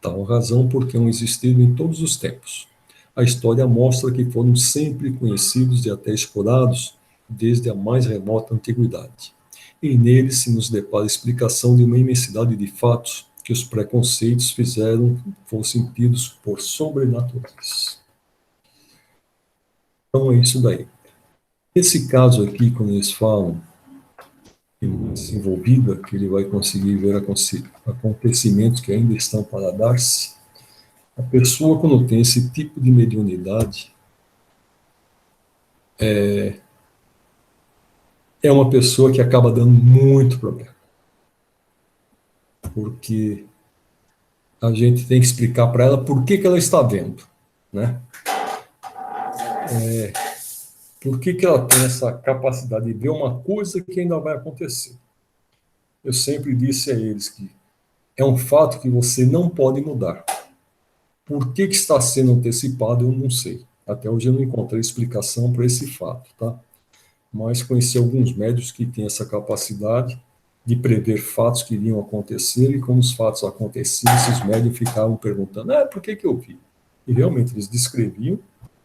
A: Tal razão porque hão existido em todos os tempos. A história mostra que foram sempre conhecidos e até explorados desde a mais remota antiguidade. E neles se nos depara a explicação de uma imensidade de fatos que os preconceitos fizeram fossem tidos por sobrenaturais. Então é isso daí. Nesse caso aqui, quando eles falam que uma desenvolvida, que ele vai conseguir ver acontecimentos que ainda estão para dar-se, a pessoa, quando tem esse tipo de mediunidade, é uma pessoa que acaba dando muito problema. Porque a gente tem que explicar para ela por que ela está vendo, né? Por que ela tem essa capacidade de ver uma coisa que ainda vai acontecer. Eu sempre disse a eles que é um fato que você não pode mudar. Por que está sendo antecipado, eu não sei. Até hoje eu não encontrei explicação para esse fato, tá? Mas conheci alguns médicos que têm essa capacidade de prever fatos que iriam acontecer, e quando os fatos aconteciam, esses médicos ficavam perguntando, por que eu vi? E realmente eles descreviam,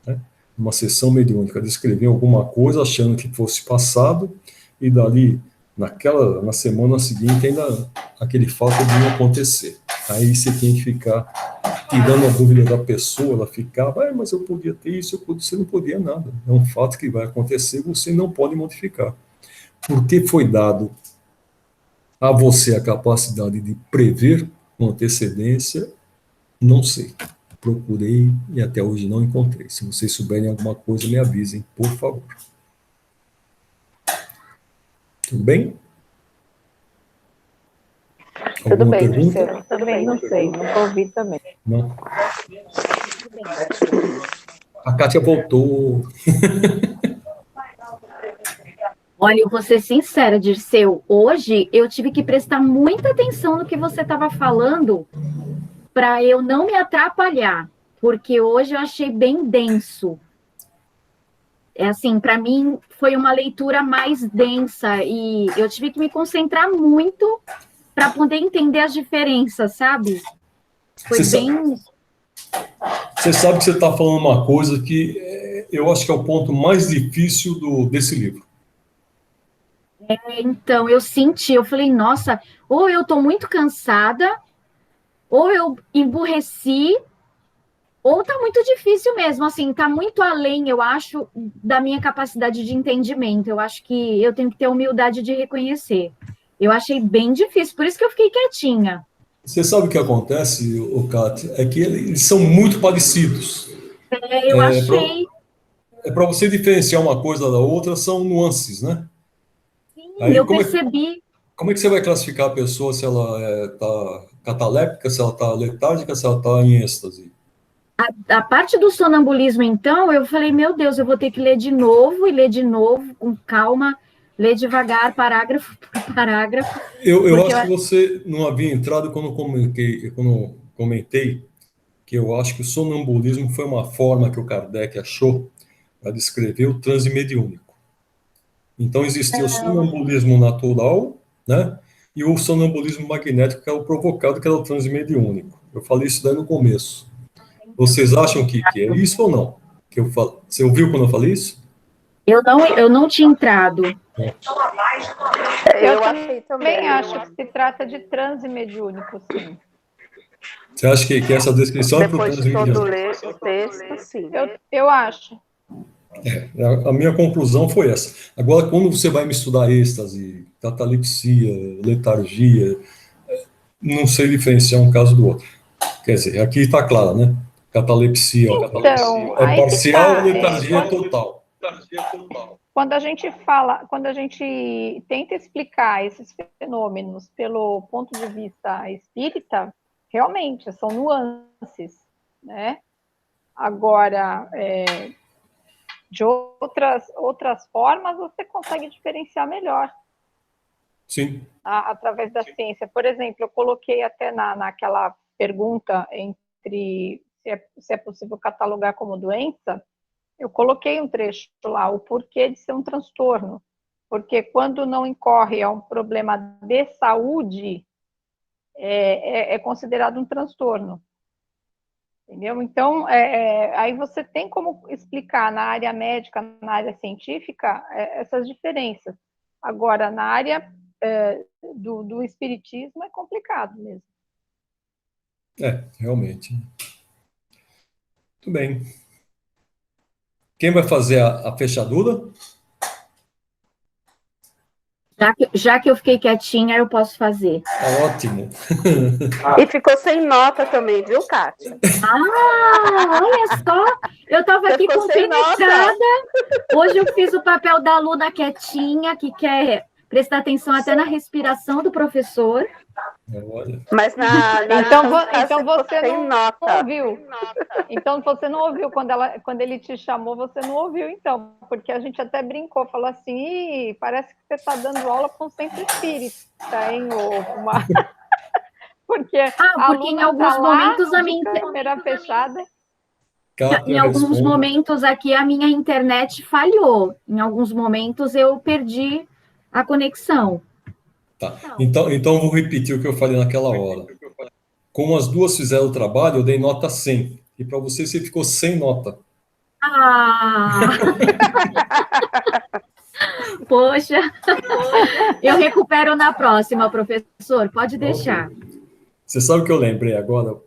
A: né, uma sessão mediúnica, descreviam alguma coisa achando que fosse passado, e dali, na semana seguinte, ainda aquele fato ia acontecer. Aí você tem que ficar tirando a dúvida da pessoa, ela ficava, mas eu podia ter isso, você não podia nada. É um fato que vai acontecer, você não pode modificar. Por que foi dado a você a capacidade de prever com antecedência? Não sei. Procurei e até hoje não encontrei. Se vocês souberem alguma coisa, me avisem, por favor. Tudo bem?
B: Tudo
A: Alguma
B: bem,
A: pergunta?
B: eu também não sei, nunca ouvi também.
A: Não. A Kátia voltou.
D: Olha, eu vou ser sincera, Dirceu, hoje eu tive que prestar muita atenção no que você estava falando para eu não me atrapalhar, porque hoje eu achei bem denso. É assim, para mim foi uma leitura mais densa e eu tive que me concentrar muito para poder entender as diferenças, sabe? Foi bem...
A: Você sabe que você está falando uma coisa que eu acho que é o ponto mais difícil desse livro.
D: Então, eu senti, eu falei, nossa, ou eu estou muito cansada, ou eu emburreci, ou está muito difícil mesmo, assim, está muito além, eu acho, da minha capacidade de entendimento. Eu acho que eu tenho que ter humildade de reconhecer. Eu achei bem difícil, por isso que eu fiquei quietinha.
A: Você sabe o que acontece, Kátia? É que eles são muito parecidos.
D: Eu achei.
A: Para você diferenciar uma coisa da outra, são nuances, né?
D: Sim,
A: Aí,
D: eu percebi.
A: Como é que você vai classificar a pessoa se ela está cataléptica, se ela está letárgica, se ela está em êxtase?
D: A parte do sonambulismo, então, eu falei, meu Deus, eu vou ter que ler de novo, e ler de novo, com calma, ler devagar, parágrafo por parágrafo.
A: Eu acho que você não havia entrado quando comentei que eu acho que o sonambulismo foi uma forma que o Kardec achou para descrever o transe mediúnico. Então, existia o sonambulismo natural, né? E o sonambulismo magnético, que é o provocado, que era o transe mediúnico. Eu falei isso daí no começo. Vocês acham que é isso ou não? Você ouviu quando eu falei isso?
D: Eu não tinha entrado.
B: Eu também acho que se trata de transe mediúnico, sim.
A: Você acha que essa descrição
C: Depois
A: é
C: de
A: para o
C: todo
A: transe
C: ler o texto, sim.
B: Eu acho.
A: A minha conclusão foi essa. Agora, quando você vai me estudar êxtase, catalepsia, letargia, não sei diferenciar um caso do outro. Quer dizer, aqui está claro, né? Catalepsia
B: Então,
A: é parcial,
B: tá.
A: letargia é total.
B: Quando a gente tenta explicar esses fenômenos pelo ponto de vista espírita, realmente são nuances, né? Agora, de outras formas, você consegue diferenciar melhor.
A: Sim.
B: Através da ciência. Por exemplo, eu coloquei até naquela pergunta entre se é possível catalogar como doença, eu coloquei um trecho lá, o porquê de ser um transtorno. Porque quando não incorre a um problema de saúde, é considerado um transtorno. Entendeu? Então, aí você tem como explicar na área médica, na área científica, essas diferenças. Agora, na área do espiritismo, é complicado mesmo.
A: Realmente. Muito bem. Quem vai fazer a fechadura?
D: Já que eu fiquei quietinha, eu posso fazer.
A: Ótimo.
C: E ficou sem nota também, viu, Kátia?
D: Olha só, eu estava aqui compenetrada. Hoje eu fiz o papel da aluna quietinha, que quer prestar atenção até na respiração do professor.
A: Olha.
C: Mas na
B: Então você
C: tem
B: não
C: nota.
B: ouviu. Então você não ouviu quando ele te chamou, você não ouviu, então, porque a gente até brincou, falou assim, Ih, parece que você está dando aula para um centro espírita, hein? Ou uma... Porque a
D: porque em
B: aluna
D: alguns
B: está lá
D: momentos a
B: de
D: minha
B: câmera fechada.
D: Em
A: Kátia
D: alguns
A: responde.
D: momentos aqui a minha internet falhou. Em alguns momentos eu perdi a conexão.
A: Tá. Então eu vou repetir o que eu falei naquela hora. Como as duas fizeram o trabalho, eu dei nota 100. E para você ficou 100 nota.
D: Ah! Poxa! Eu recupero na próxima, professor. Pode deixar.
A: Ok. Você sabe o que eu lembrei agora?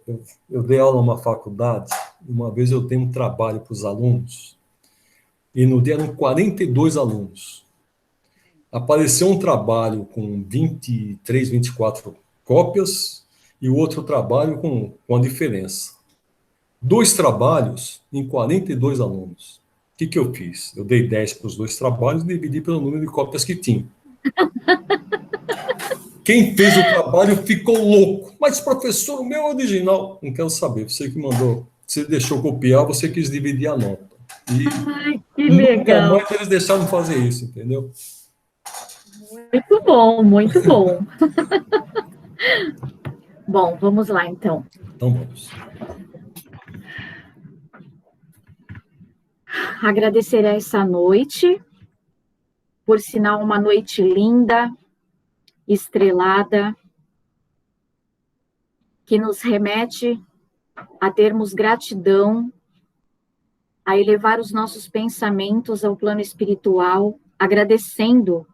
A: Eu dei aula numa faculdade. Uma vez eu dei um trabalho para os alunos. E no dia eram 42 alunos. Apareceu um trabalho com 23, 24 cópias e o outro trabalho com a diferença. 2 trabalhos em 42 alunos. O que eu fiz? Eu dei 10 para os 2 trabalhos e dividi pelo número de cópias que tinha. Quem fez o trabalho ficou louco. Mas, professor, o meu é original. Não quero saber. Você que mandou. Você deixou copiar, você quis dividir a nota. E
D: Ai, que
A: nunca
D: legal.
A: mais eles deixaram fazer isso, entendeu?
D: Muito bom, muito bom. Bom, vamos lá então.
A: Então vamos.
D: Agradecer essa noite, por sinal uma noite linda, estrelada, que nos remete a termos gratidão, a elevar os nossos pensamentos ao plano espiritual, agradecendo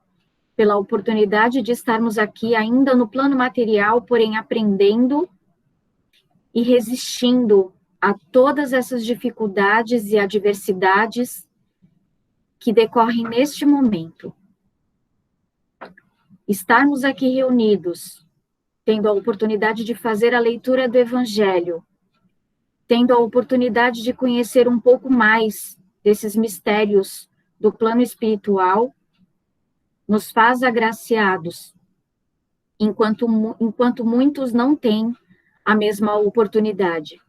D: pela oportunidade de estarmos aqui ainda no plano material, porém aprendendo e resistindo a todas essas dificuldades e adversidades que decorrem neste momento. Estarmos aqui reunidos, tendo a oportunidade de fazer a leitura do Evangelho, tendo a oportunidade de conhecer um pouco mais desses mistérios do plano espiritual, nos faz agraciados, enquanto muitos não têm a mesma oportunidade.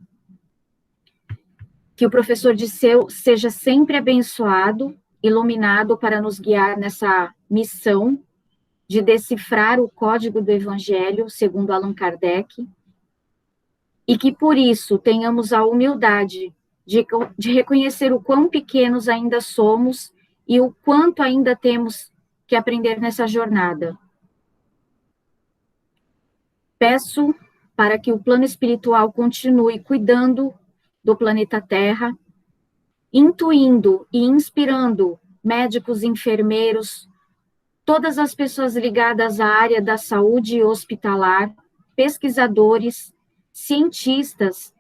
D: Que o professor Disseu seja sempre abençoado, iluminado para nos guiar nessa missão de decifrar o código do Evangelho, segundo Allan Kardec, e que por isso tenhamos a humildade de reconhecer o quão pequenos ainda somos e o quanto ainda temos que aprender nessa jornada. Peço para que o plano espiritual continue cuidando do planeta Terra, intuindo e inspirando médicos, enfermeiros, todas as pessoas ligadas à área da saúde hospitalar, pesquisadores, cientistas,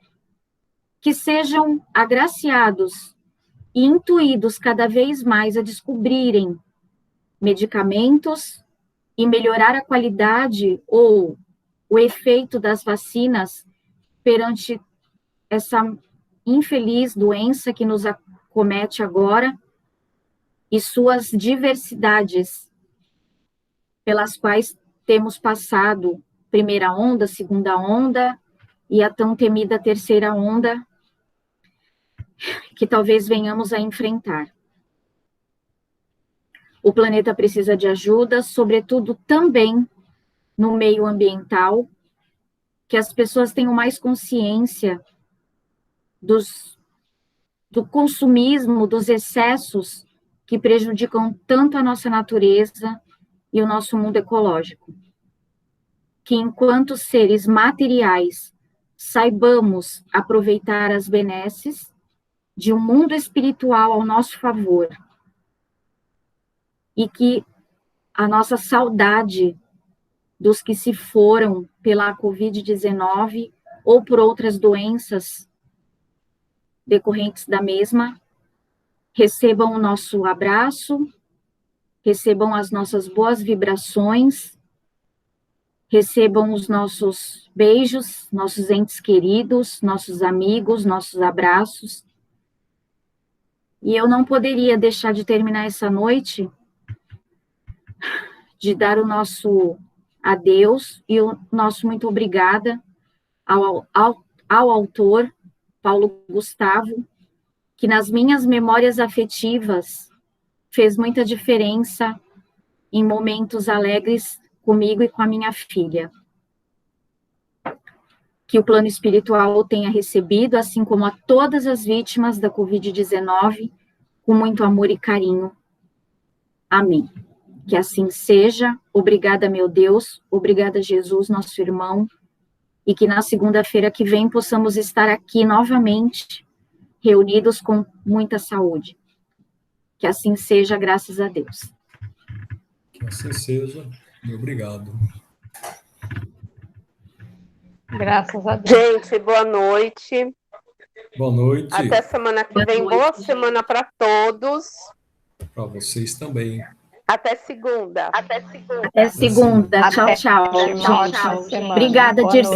D: que sejam agraciados e intuídos cada vez mais a descobrirem medicamentos e melhorar a qualidade ou o efeito das vacinas perante essa infeliz doença que nos acomete agora e suas diversidades pelas quais temos passado primeira onda, segunda onda e a tão temida terceira onda que talvez venhamos a enfrentar. O planeta precisa de ajuda, sobretudo também no meio ambiental, que as pessoas tenham mais consciência do consumismo, dos excessos que prejudicam tanto a nossa natureza e o nosso mundo ecológico. Que enquanto seres materiais saibamos aproveitar as benesses de um mundo espiritual ao nosso favor e que a nossa saudade dos que se foram pela Covid-19 ou por outras doenças decorrentes da mesma, recebam o nosso abraço, recebam as nossas boas vibrações, recebam os nossos beijos, nossos entes queridos, nossos amigos, nossos abraços. E eu não poderia deixar de terminar essa noite de dar o nosso a Deus e o nosso muito obrigada ao autor, Paulo Gustavo, que nas minhas memórias afetivas fez muita diferença em momentos alegres comigo e com a minha filha. Que o plano espiritual o tenha recebido, assim como a todas as vítimas da Covid-19, com muito amor e carinho. Amém. Que assim seja. Obrigada, meu Deus. Obrigada, Jesus, nosso irmão. E que na segunda-feira que vem possamos estar aqui novamente, reunidos com muita saúde. Que assim seja, graças a Deus.
A: Que assim seja, e obrigado.
B: Graças a Deus.
C: Gente, boa noite.
A: Boa noite.
C: Até semana que vem. Boa semana para todos.
A: Para vocês também.
C: Até segunda.
D: Até segunda. Tchau, tchau.
B: Uma ótima semana.
D: Obrigada,
B: Boa
D: Dirceu.